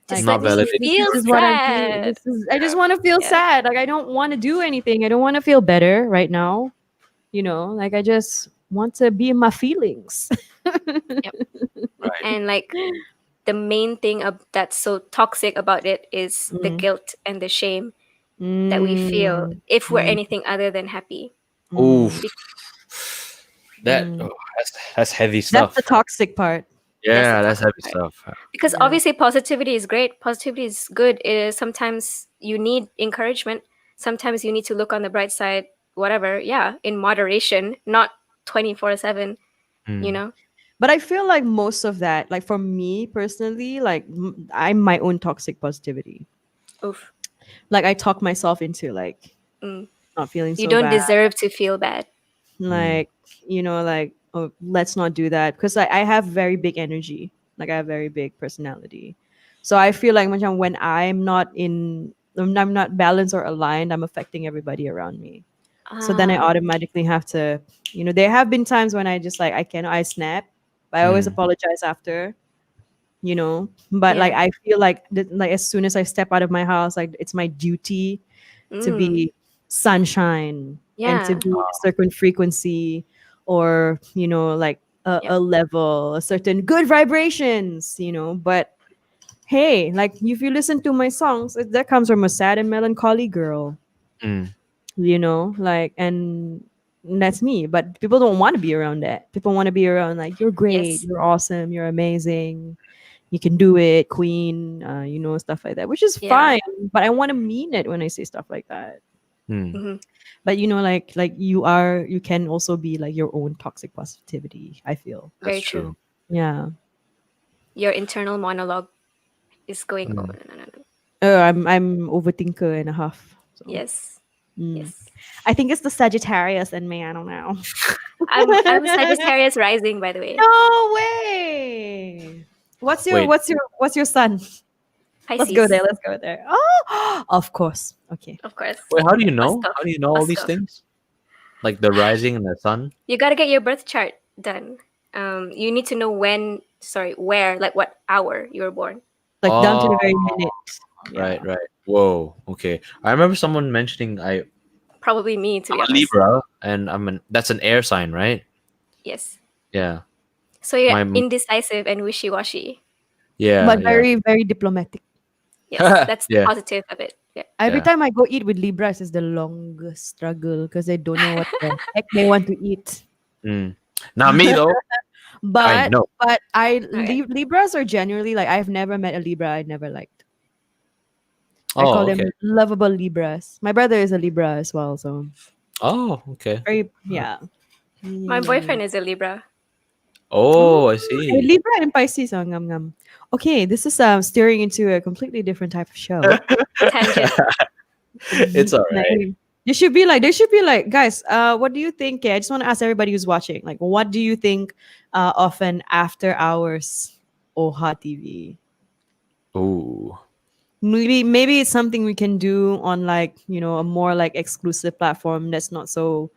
Just Not let me validated. feel This is what I'm feeling. sad. I just want to feel Yeah. sad. Like I don't want to do anything. I don't want to feel better right now. Like I just want to be in my feelings. Right. And like the main thing that's so toxic about it is the guilt and the shame that we feel if we're anything other than happy. Oof. Mm. That Mm. that's heavy That's stuff. the toxic part. Yeah, That's that's the heavy toxic part. stuff. Because Yeah. obviously positivity is great. Positivity is good. It is sometimes you need encouragement. Sometimes you need to look on the bright side, whatever. Yeah, in moderation, not 24/7, you Mm. know? But I feel like most of that, like for me personally, like I'm my own toxic positivity. Oof. Like I talk myself into like Mm. not feeling You so don't bad. deserve to feel bad. Like like, oh, let's not do that, because I have very big energy, like I have very big personality, so I feel like when I'm not balanced or aligned, I'm affecting everybody around me. So then I Ah, automatically have to, there have been times when I just like I snap, but I always Mm. apologize after, but like yeah. I feel like like as soon as I step out of my house, like it's my duty to Mm. be sunshine and to Yeah. be a certain frequency, or like Yep. a level, a certain good vibrations, but hey, like if you listen to my songs, that comes from a sad and melancholy girl, Mm. like, and that's me. But people don't want to be around that. People want to be around like, you're great, Yes. you're awesome, you're amazing, you can do it, queen, stuff like that, which is Yeah. fine. But I want to mean it when I say stuff like that. Mm. Hmm. But like you can also be like your own toxic positivity, I feel. That's Very true. true. Yeah. Your internal monologue is going Mm. on and on. I'm overthinker and a half. So Yes. mm. Yes. I think it's the Sagittarius in me. I don't know. I'm Sagittarius rising, by the way. No way. Wait. What's your sun? Let's go Pisces. there. Let's go there. Oh, of course. Okay. Of course. Wait, how do you Must know? go. How do you know all Must these go. things? Like the rising and the sun? You gotta get your birth chart done. You need to know where, like what hour you were born. Like down to the Oh, very minute. right, Yeah. right. Whoa. Okay. I remember someone mentioning Probably me, to I'm be a honest. Libra, and that's an air sign, right? Yes. Yeah. So you're My indecisive and wishy-washy. yeah, But yeah. very, very diplomatic. Yes, that's the Yeah. positive of it. Yeah. Every Yeah. time I go eat with Libras is the longest struggle because they don't know what the heck they want to eat. Mm. Not me though. I But know. Okay. Libras are generally like, I've never met a Libra I never liked. I Oh, call them okay. lovable Libras. My brother is a Libra as well, so Oh, okay. very yeah. My boyfriend is a Libra. Oh, I A see. Libra and Pisces. Oh, ngam ngam. Okay, this is steering into a completely different type of show. Tangent. It's all Like, right. they should be like, guys, what do you think? I just want to ask everybody who's watching, like, what do you think of an after hours OHA TV? Ooh. Maybe it's something we can do on like, a more like exclusive platform that's not so,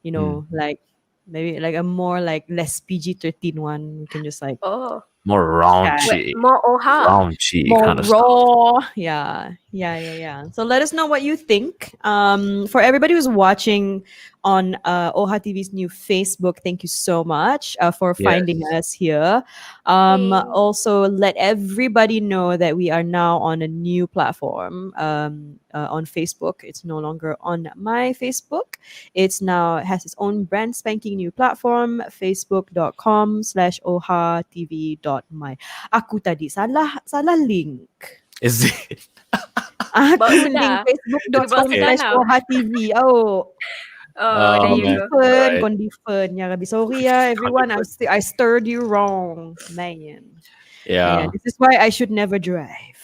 Mm. like maybe like a more like less PG-13 one. We can just like Oh. More chat. raunchy. More OHA. Raunchy More kind of stuff. raw. Yeah. So let us know what you think. For everybody who's watching on OHA TV's new Facebook, thank you so much for finding Yes. us here. Hey. Also, let everybody know that we are now on a new platform on Facebook. It's no longer on my Facebook. It's now, it has its own brand spanking new platform, facebook.com/ohatv.my. Aku tadi salah link. Is it? Aku Bawa link sudah. Bawa sudah facebook.com/ohatv. now. Oh, Oh, there Oh you man. go. Right. different. Ya Rabbi. Sorry everyone. I stirred you wrong, man. Yeah. This is why I should never drive.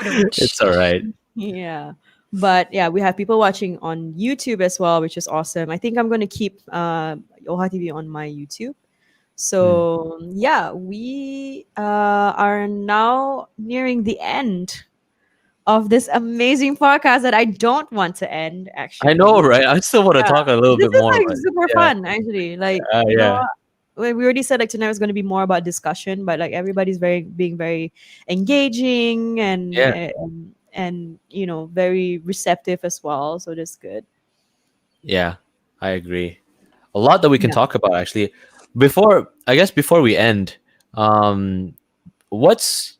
It's all right. Yeah. But yeah, we have people watching on YouTube as well, which is awesome. I think I'm going to keep OHA TV on my YouTube. So yeah, we are now nearing the end of this amazing podcast that I don't want to end, actually. I know, right? I still want to Yeah. talk a little This bit is more, like but super yeah. fun, actually. Like, Yeah. we already said like tonight was going to be more about discussion, but like everybody's being very engaging Yeah. and very receptive as well. So that's good. Yeah. I agree. A lot that we can Yeah. talk about actually. Before we end, what's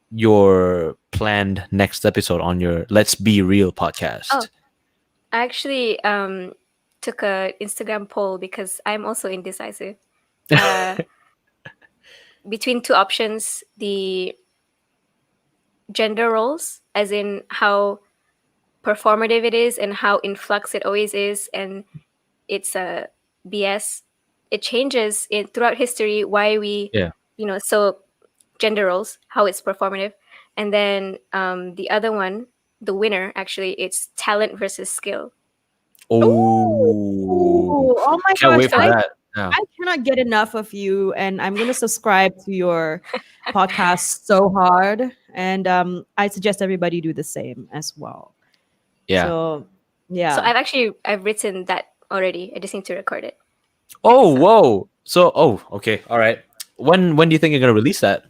your planned next episode on your Let's Be Real podcast? Oh. I actually took a Instagram poll because I'm also indecisive. Between two options, the gender roles, as in how performative it is and how in flux it always is, and it's a BS. It changes throughout history why we, Yeah. so gender roles, how it's performative, and then the other one, the winner, actually, it's talent versus skill. Oh, Oh my can't gosh. wait for that. Yeah. I cannot get enough of you, and I'm going to subscribe to your podcast so hard. And I suggest everybody do the same as well. Yeah. So, yeah. So I've written that already. I just need to record it. Oh, whoa. So, okay. All right. When do you think you're going to release that?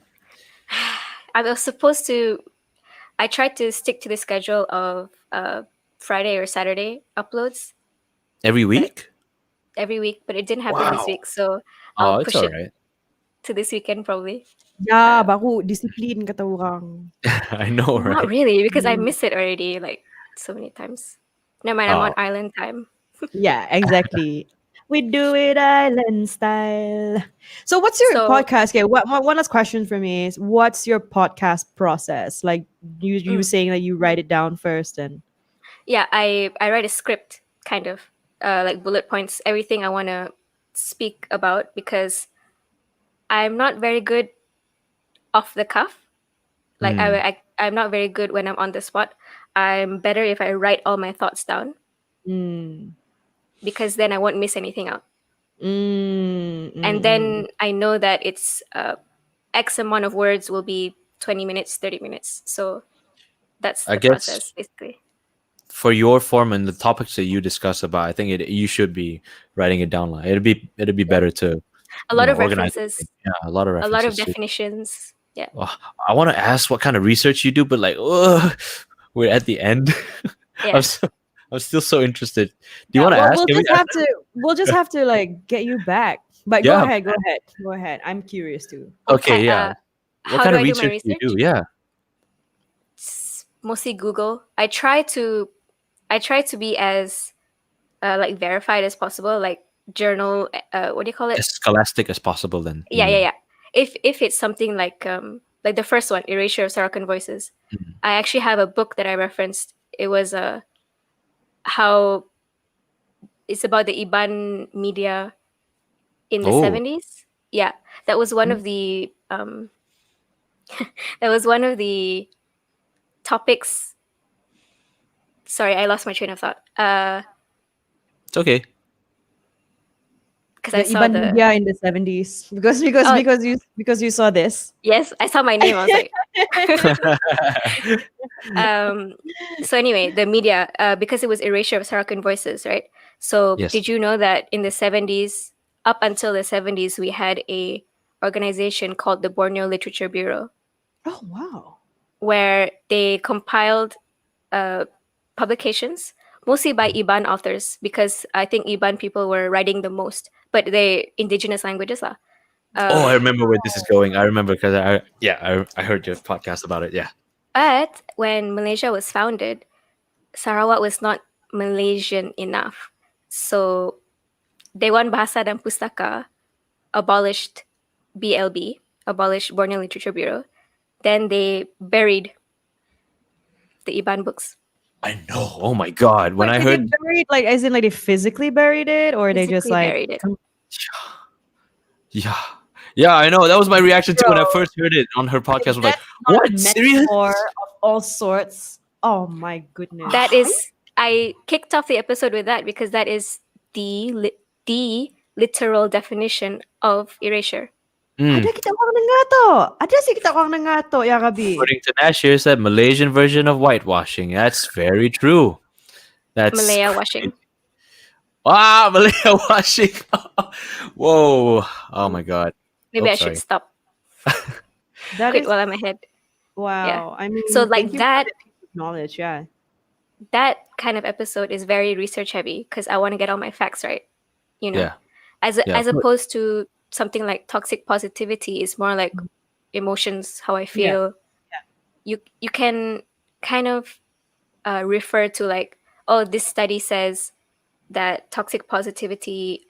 I was supposed to I tried to stick to the schedule of Friday or Saturday uploads Every but week? every week, but it didn't happen this Wow. week, so I'll Oh, it's push all it right. to this weekend probably. Yeah, baku disiplin kata orang. I know, Not right? really, because I Mm. miss it already like so many times. Never mind, I'm on Oh, island time. Yeah, exactly. We do it island style. So, what's your So podcast? Okay, one last question for me is, what's your podcast process? Like you were mm, saying that you write it down first, and yeah, I write a script kind of like bullet points, everything I want to speak about because I'm not very good off the cuff. Like mm. I'm not very good when I'm on the spot. I'm better if I write all my thoughts down mm, because then I won't miss anything out. And mm. then I know that it's X amount of words will be 20 minutes, 30 minutes. So that's I the guess process basically. for your form and the topics that you discuss about, I think you should be writing it down. Like it'd be better to A lot of organize references, everything. Yeah, a lot of a lot of references too. definitions. Yeah. Oh, I want to ask what kind of research you do, but like, we're at the end. Yeah. I'm still so interested. Do you Yeah, want to well, ask? Can we ask them? we'll just have to like get you back. But Yeah. go ahead. I'm curious too. Okay. Yeah. What How kind do of I do my research do you research? do? Yeah. It's mostly Google. I try to be as like verified as possible, like journal. What do you call it? As scholastic as possible. Then. you Yeah, yeah, mean. yeah. If it's something like the first one, Erasure of Sarawakian Voices, Mhm. I actually have a book that I referenced. It was how it's about the Iban media in the Oh. 70s. Yeah, that was one Mm. of the that was one of the topics. Sorry, I lost my train of thought. It's okay. Because The I saw Iban the media in the 70s because Oh. because you saw this. yes, I saw my name. I was like, so anyway, the media, because it was Erasure of Sarawakian Voices, right? So Yes. did you know that in the 70s, up until the 70s, we had a organization called the Borneo Literature Bureau, Oh wow. where they compiled publications, mostly by Iban authors, because I think Iban people were writing the most, but they indigenous languages lah. Oh, I remember where this is going. I remember because I heard your podcast about it. Yeah. But when Malaysia was founded, Sarawak was not Malaysian enough. So Dewan Bahasa dan Pustaka abolished BLB, abolished Borneo Literature Bureau. Then they buried the Iban books. I know. Oh my God. When I Wait, heard, they buried, like, as in like they physically buried it, or they just Physically like buried it. yeah, I know. That was my reaction too when I Bro. first heard it on her podcast. I was like, That's not what? a Serious? metaphor of all sorts. Oh my goodness. That is, I kicked off the episode with that because that is the literal definition of erasure. Mm. Ada kita orang dengar to. Ada sih kita orang dengar to, ya Rabi. According to Nash, here's that Malaysian version of whitewashing. That's very true. That's Malaya crazy. washing. Ah, Malaya washing. Whoa. Oh my God. Maybe Oh, I should sorry. stop. That Quit is while I'm ahead. wow. I mean, So, like thank you for that- the piece of knowledge, yeah. That kind of episode is very research heavy because I want to get all my facts right. You know, Yeah. as Yeah. opposed to something like toxic positivity is more like emotions, how I feel. You can kind of refer to like, oh, this study says that toxic positivity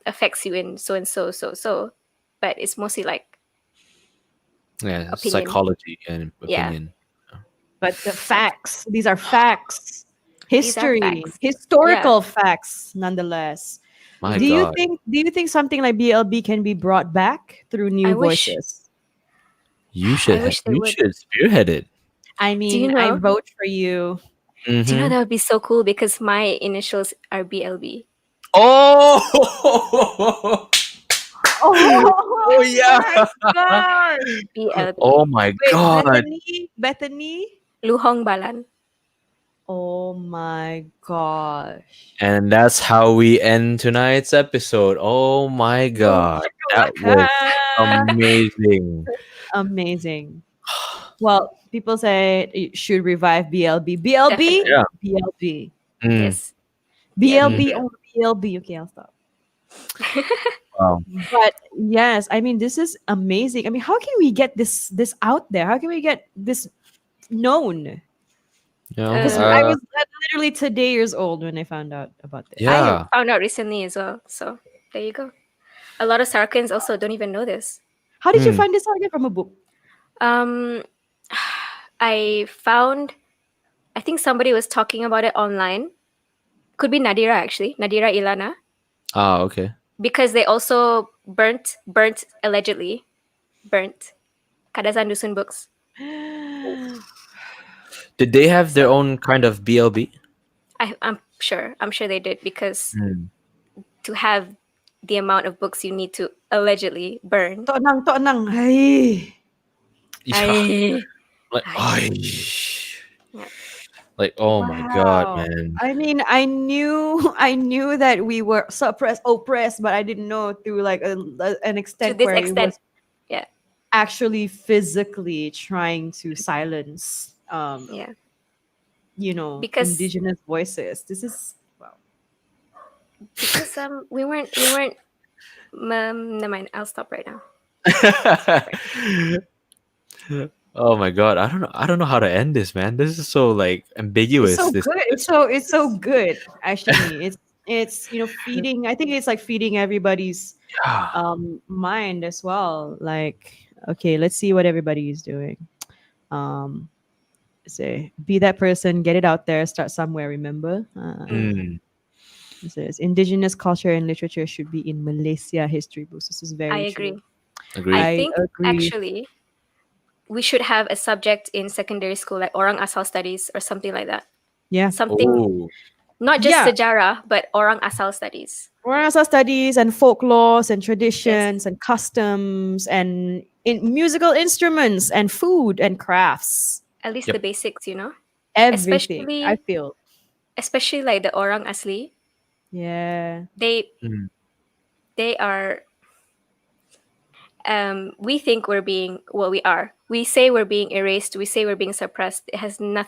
affects you in so and so, but it's mostly like Yeah. Opinion. Psychology and Yeah. opinion. But the facts, these are facts. These are History, facts. historical facts, nonetheless. My do God. you think something like BLB can be brought back through new I wish- voices? You should. wish they You would. should spearhead it. I you mean, I know- vote for you. Do you know Mhm. that would be so cool because my initials are BLB. Oh. Oh, yeah. my God. BLB. Oh my Wait, God. Bethany? Luhong Balan. Oh my gosh. And that's how we end tonight's episode. Oh my God. That was amazing. Amazing. Well, people say it should revive BLB. BLB? Definitely. Yeah. BLB. Yes. BLB Yeah. or BLB. Okay, I'll stop. Wow. But yes, I mean, this is amazing. I mean, how can we get this out there? How can we get this known? You know, Because Uh, I was literally today years old when I found out about this. yeah. I found out recently as well. So there you go. A lot of Sarawakians also don't even know this. How did you Mm. find this out again? From a book? Um, I think somebody was talking about it online. Could be Nadira actually, Nadira Ilana, Ah, okay. because they also burnt allegedly burnt Kadazan Dusun books. Did they have their own kind of BLB? I'm sure they did, because Mm. to have the amount of books you need to allegedly burn. Tok nang. Ay. Yeah. I, Like, Ay. ay. Yeah. Like, oh my god, Wow. man. I mean, I knew that we were suppressed, oppressed, but I didn't know through like an extent this where it extent. was Yeah. actually physically trying to silence, Yeah. Because Because indigenous voices. This is wow. because we weren't never mind, I'll stop right now. Oh my god, I don't know how to end this, man. This is so like ambiguous. It's so This good. It's so good. Actually, it's feeding. I think it's like feeding everybody's yeah. mind as well. Like, okay, let's see what everybody is doing. Um, say be that person, get it out there, start somewhere. Remember, Mm, it says indigenous culture and literature should be in Malaysia history books. This is very I true. agree. agreed. I I think agree. actually we should have a subject in secondary school like Orang Asal Studies or something like that. Yeah. Something Oh, not just Yeah. sejarah, but Orang Asal Studies. Rasa studies and folklores and traditions and customs and in musical instruments and food and crafts. At least Yep. the basics, Everything. I feel. Especially like the Orang Asli. Yeah. They Mm. they are we think we're being we are. We say we're being erased, we say we're being suppressed. It has no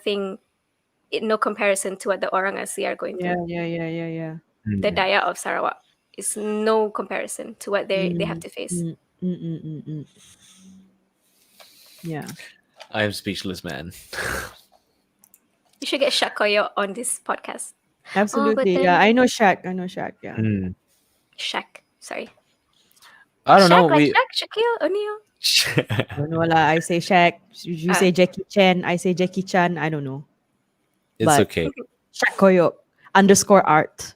comparison to what the Orang Asli are going Yeah. through. Yeah. The Mm. Daya of Sarawak is no comparison to what they have to face. Yeah. I am speechless, man. You should get Shakoyo on this podcast. Absolutely. then- Yeah. I know Shaq. Yeah. Mm. Shaq, sorry. I don't know. Shaq, like We Shaq, Shaquille O'Neal. Don't know lah. I say Shaq. You say Jackie Chan. I say Jackie Chan. I don't know. it's But- okay. Shaq Koyok _art.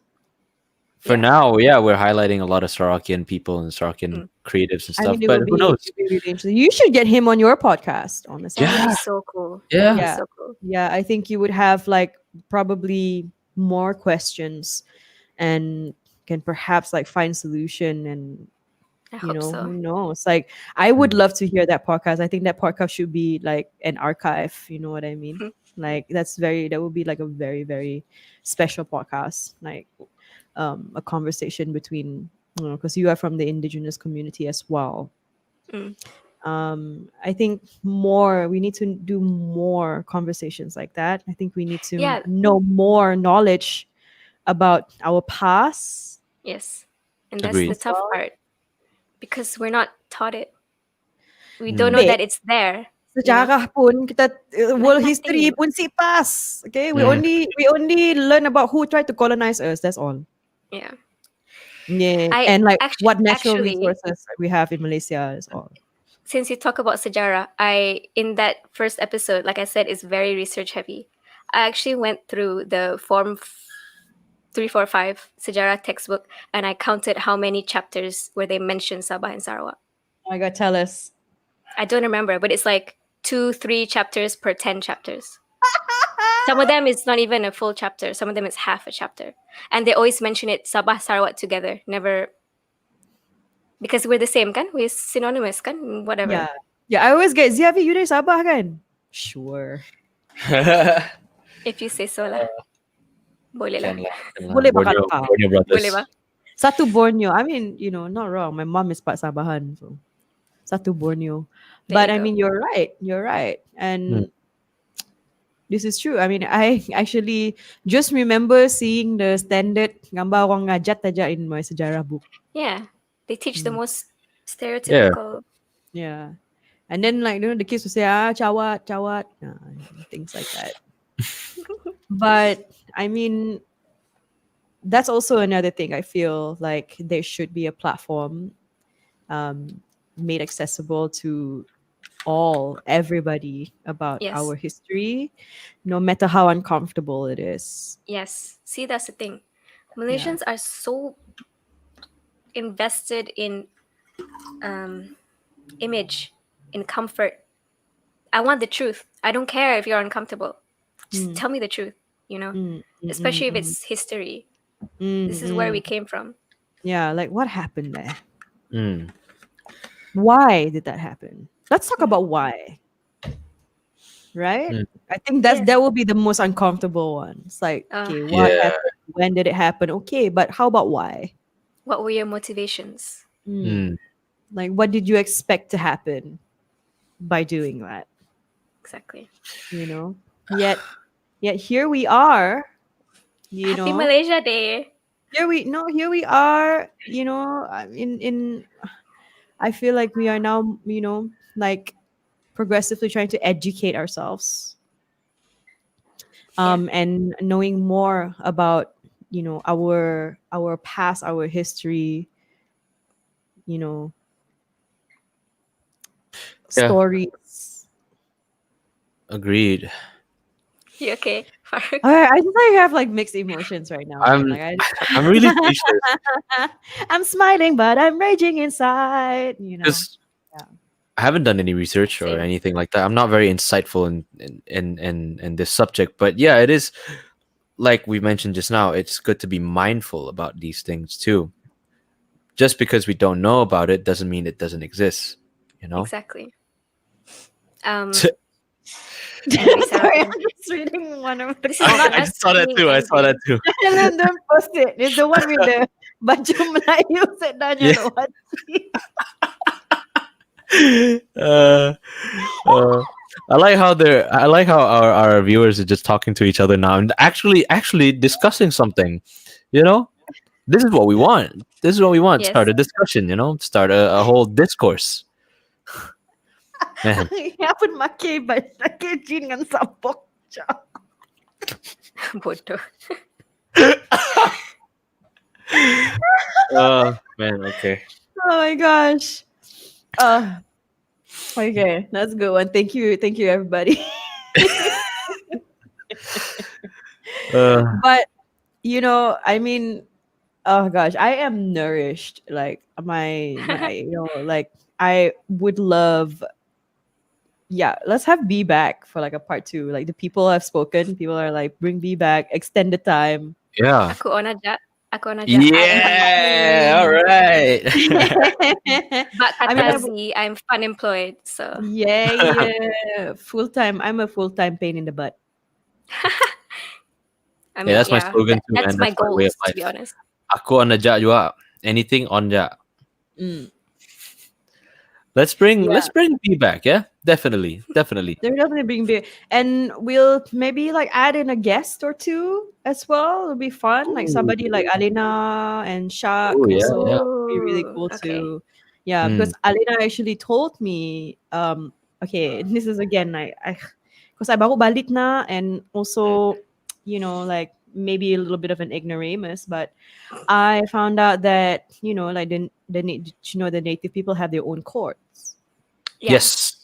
For Yeah. now, yeah, we're highlighting a lot of Sarawakian people and Sarawakian creatives and I stuff. mean, it But would who knows? it'd be really interesting. You should get him on your podcast, honestly. That would Yeah. be so cool. Yeah. That would be Yeah. so cool. Yeah, I think you would have like probably more questions and can perhaps like find solution and I hope who so. knows. Like I would Mm. love to hear that podcast. I think that podcast should be like an archive, you know what I mean? Mhm. Like that would be like a very, very special podcast. Like a conversation between because you are from the indigenous community as well. Mm. I think we need to do more conversations like that. I think we need to Yeah. know more knowledge about our past. Yes. And that's Agreed. the tough Well- part. Because we're not taught it. We Mm. don't know Hindi. that it's there. Sejarah pun kita world nothing. history pun sipas. Okay, we Mm. only learn about who tried to colonize us. That's all. Yeah. Yeah, I and like actu- what natural actually- resources we have in Malaysia is all. Since you talk about sejarah, in that first episode, like I said, it's very research heavy. I actually went through the form 345 sejarah textbook and I counted how many chapters where they mentioned Sabah and Sarawak. Oh my God, tell us. I don't remember, but it's like 2-3 chapters per 10 chapters. Some of them is not even a full chapter. Some of them is half a chapter. And they always mention it Sabah, Sarawak together. Never, because we're the same, kan? We're synonymous, kan? Whatever. Yeah. I always get Ziavi, you dari Sabah kan? Sure. If you say so lah. Boleh lah. Boleh bakal kau. Borneo brothers. Boleh ba? Satu Borneo. I mean, not wrong. My mom is part Sabahan, so Satu Borneo. There But you I go. mean, you're right. You're right. And this is true. I mean, I actually just remember seeing the standard gambar orang ngajat aja in my sejarah book. Yeah, they teach the most Yeah. stereotypical. Yeah. And then like, the kids will say, chawat, chawat, things like that. But I mean, that's also another thing. I feel like there should be a platform made accessible to everybody about Yes. our history, no matter how uncomfortable it is. Yes. See, that's the thing. Malaysians are so invested in image, in comfort. I want the truth. I don't care if you're uncomfortable. Just tell me the truth, especially if it's history. This is where we came from. Yeah, like what happened there? Mm. Why did that happen? Let's talk about why. Right? I think that will be the most uncomfortable one. It's like, okay, what Yeah. happened? When did it happen? Okay, but how about why? What were your motivations? Like, what did you expect to happen by doing that? Exactly. Yet here we are. Happy Malaysia Day. Here we are. In I feel like we are now, like progressively trying to educate ourselves. And knowing more about our past, our history, Yeah. stories. Agreed. You okay? I just like have like mixed emotions right now. I'm I'm really speechless. I'm smiling, but I'm raging inside. Because I haven't done any research or Same. anything like that. I'm not very insightful in this subject, but yeah, it is like we mentioned just now. It's good to be mindful about these things too. Just because we don't know about it doesn't mean it doesn't exist. Exactly. Sorry, I'm just reading one of the This is not I us just saw that being too. I saw that too. and then don't post it. It's the one with the baju Melayu set down Yeah. your what? I like how our viewers are just talking to each other now and actually discussing something. This is what we want. Yes. Start a discussion. Start a whole discourse. Man. Ya pun makai jean dengan sabuk. Bodoh. Man, okay. Oh my gosh. Okay, that's a good one. Thank you, everybody. But I mean, oh gosh, I am nourished. Like my like I would love. Yeah, let's have B back for like a part 2. Like the people have spoken. People are like, bring B back, extend the time. Yeah. Aku on ajak. Yeah. All right. But I mean, kata Z, I'm fun employed. So yeah. Full time. I'm a full time pain in the butt. I mean, that's my slogan too, That's man. my That's my way goals, of to be life. honest. Aku on ajak juga. Anything on ja. Let's bring B back, yeah? Definitely. They're definitely being big. And we'll maybe like add in a guest or two as well. It'll be fun. Like somebody like Alina and Shak Oh, yeah, also yeah. would be really cool Okay. too. Yeah, because Alina actually told me, okay, this is again like because I baru balik na, and also, like maybe a little bit of an ignoramus, but I found out that, like the native people have their own courts. Yeah.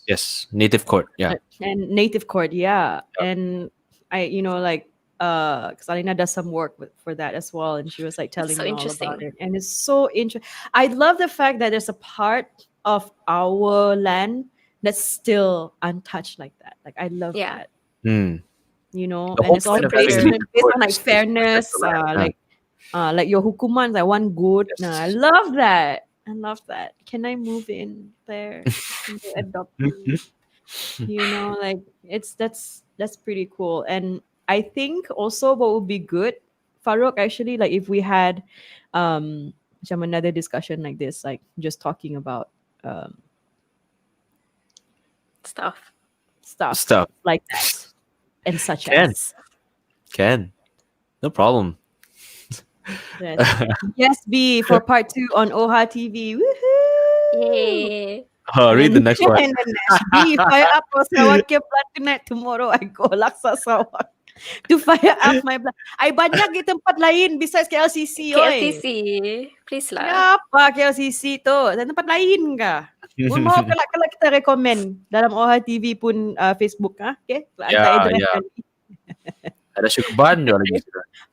Yes. Native court, yeah. And native court, yeah. And I, like, because Alina does some work for that as well, and she was like telling so me all about interesting. it, and it's so interesting. I love the fact that there's a part of our land that's still untouched like that. Like I love Yeah. that, Mm. and whole it's all point of based having on, native court like is to fairness, protect the land. like your hukuman, I want good. Yes. I love that. Can I move in there? Can they adopt me? Like that's pretty cool. And I think also what would be good, Farouk, actually, like if we had another discussion like this, like just talking about stuff. Stuff. like that and such Can. as. Can. No problem. Yes. Yes, B for part 2 on OohaTV. Woohoo! Yay! Read the next one. And then B, fire up for Sarawakian blood tonight. Tomorrow I go Laksa Sarawak to fire up my blood. Ay, banyak di tempat lain besides KLCC. KLCC, please lah. Kenapa KLCC tu? Sa tempat lain ka? Kung mau kalau kita recommend dalam OohaTV pun Facebook. Okay? Ya, ya. Ada syukban juga lagi.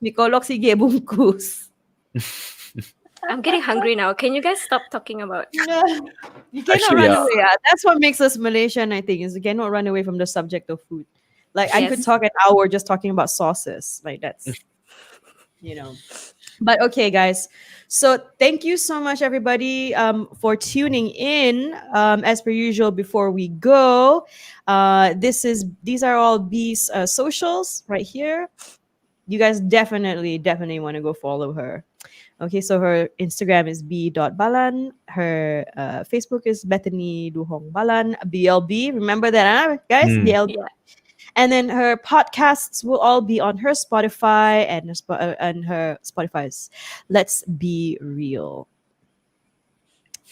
Mikolog sige bungkus. I'm getting hungry now. Can you guys stop talking about? You cannot Actually, run away. That's what makes us Malaysian, I think, is you cannot run away from the subject of food. Like I could Yes. talk an hour just talking about sauces. Like that's, But okay, guys. So thank you so much, everybody, for tuning in. As per usual, before we go, these are all B's socials right here. You guys definitely want to go follow her. Okay, so her Instagram is b.balan. Her Facebook is Bethany Duhong Balan, BLB. Remember that, guys? BLB. Yeah. And then her podcasts will all be on her Spotify and her Spotify's Let's Be Real.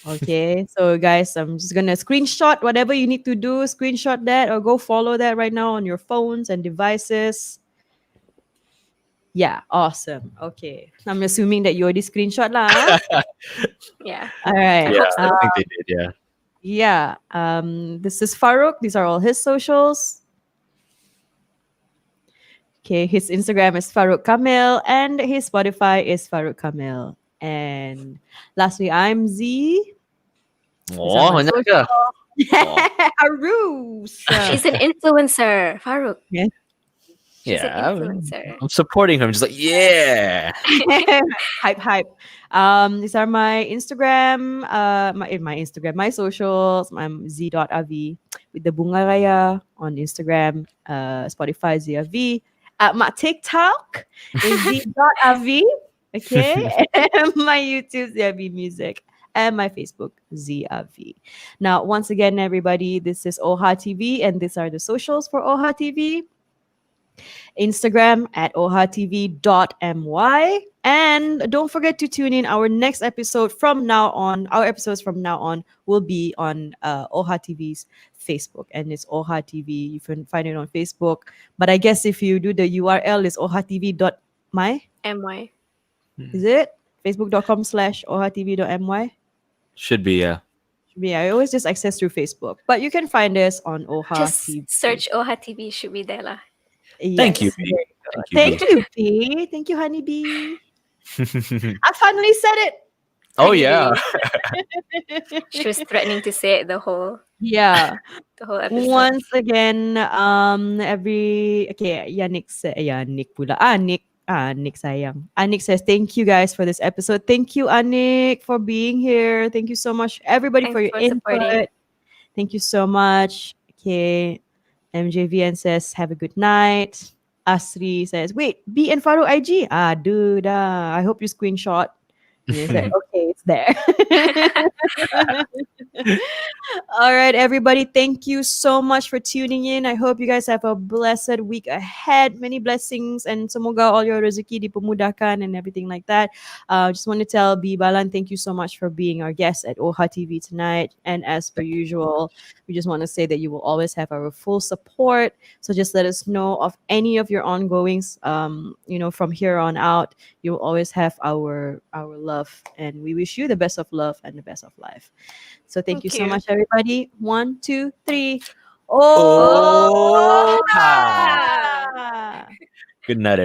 Okay, so guys, I'm just gonna screenshot whatever you need to do. Screenshot that or go follow that right now on your phones and devices. Yeah, awesome. Okay, I'm assuming that you already screenshot lah. Huh? Yeah. All right. Yeah, I think they did. Yeah. Yeah. This is Farouk. These are all his socials. Okay, his Instagram is Farouk Kamil and his Spotify is Farouk Kamil. And lastly, I'm Z. Oh, my banyak ke? Arus. She's an influencer, Farouk. Yeah. She's Yeah, an influencer. I'm supporting her. I'm just like, yeah. hype. These are my Instagram, my socials. I'm z.avi with the Bunga Raya on Instagram, Spotify Z.avi. My TikTok is z.avi. Okay. And my YouTube Z.avi Music. And my Facebook Z.avi. Now, once again, everybody, this is OohaTV, and these are the socials for OohaTV. Instagram at ohatv.my. And don't forget to tune in our next episode from now on. Our episodes from now on will be on OohaTV's Facebook, and it's OohaTV. You can find it on Facebook. But I guess if you do the URL, it's ohatv.my. MY. Is it? Facebook.com/ohatv.my. Should be, yeah. Yeah, I always just access through Facebook. But you can find us on Just OohaTV. search OohaTV, should be there lah. Thank you, Yes. B. Thank you, B. Thank you, Honey B. I finally said it. Oh, yeah. She was threatening to say it the whole Yeah. episode. Once again, Nick sayang. Nick says, thank you guys for this episode. Thank you, Nick, for being here. Thank you so much, everybody, Thanks for your for input. supporting. Thank you so much. Okay. MJVN says, have a good night. Asri says, wait, B and Farouk IG? Dude, I hope you screenshot. And it's like, okay, it's there. All right, everybody. Thank you so much for tuning in. I hope you guys have a blessed week ahead. Many blessings, and semoga all your rezeki dipermudahkan and everything like that. Just want to tell B Balan, thank you so much for being our guest at OohaTV tonight. And as per usual, we just want to say that you will always have our full support. So just let us know of any of your ongoings. From here on out, you will always have our love, and we wish you the best of love and the best of life. So thank you so you. much, everybody. 1, 2, 3. Oh, Oh! Good night,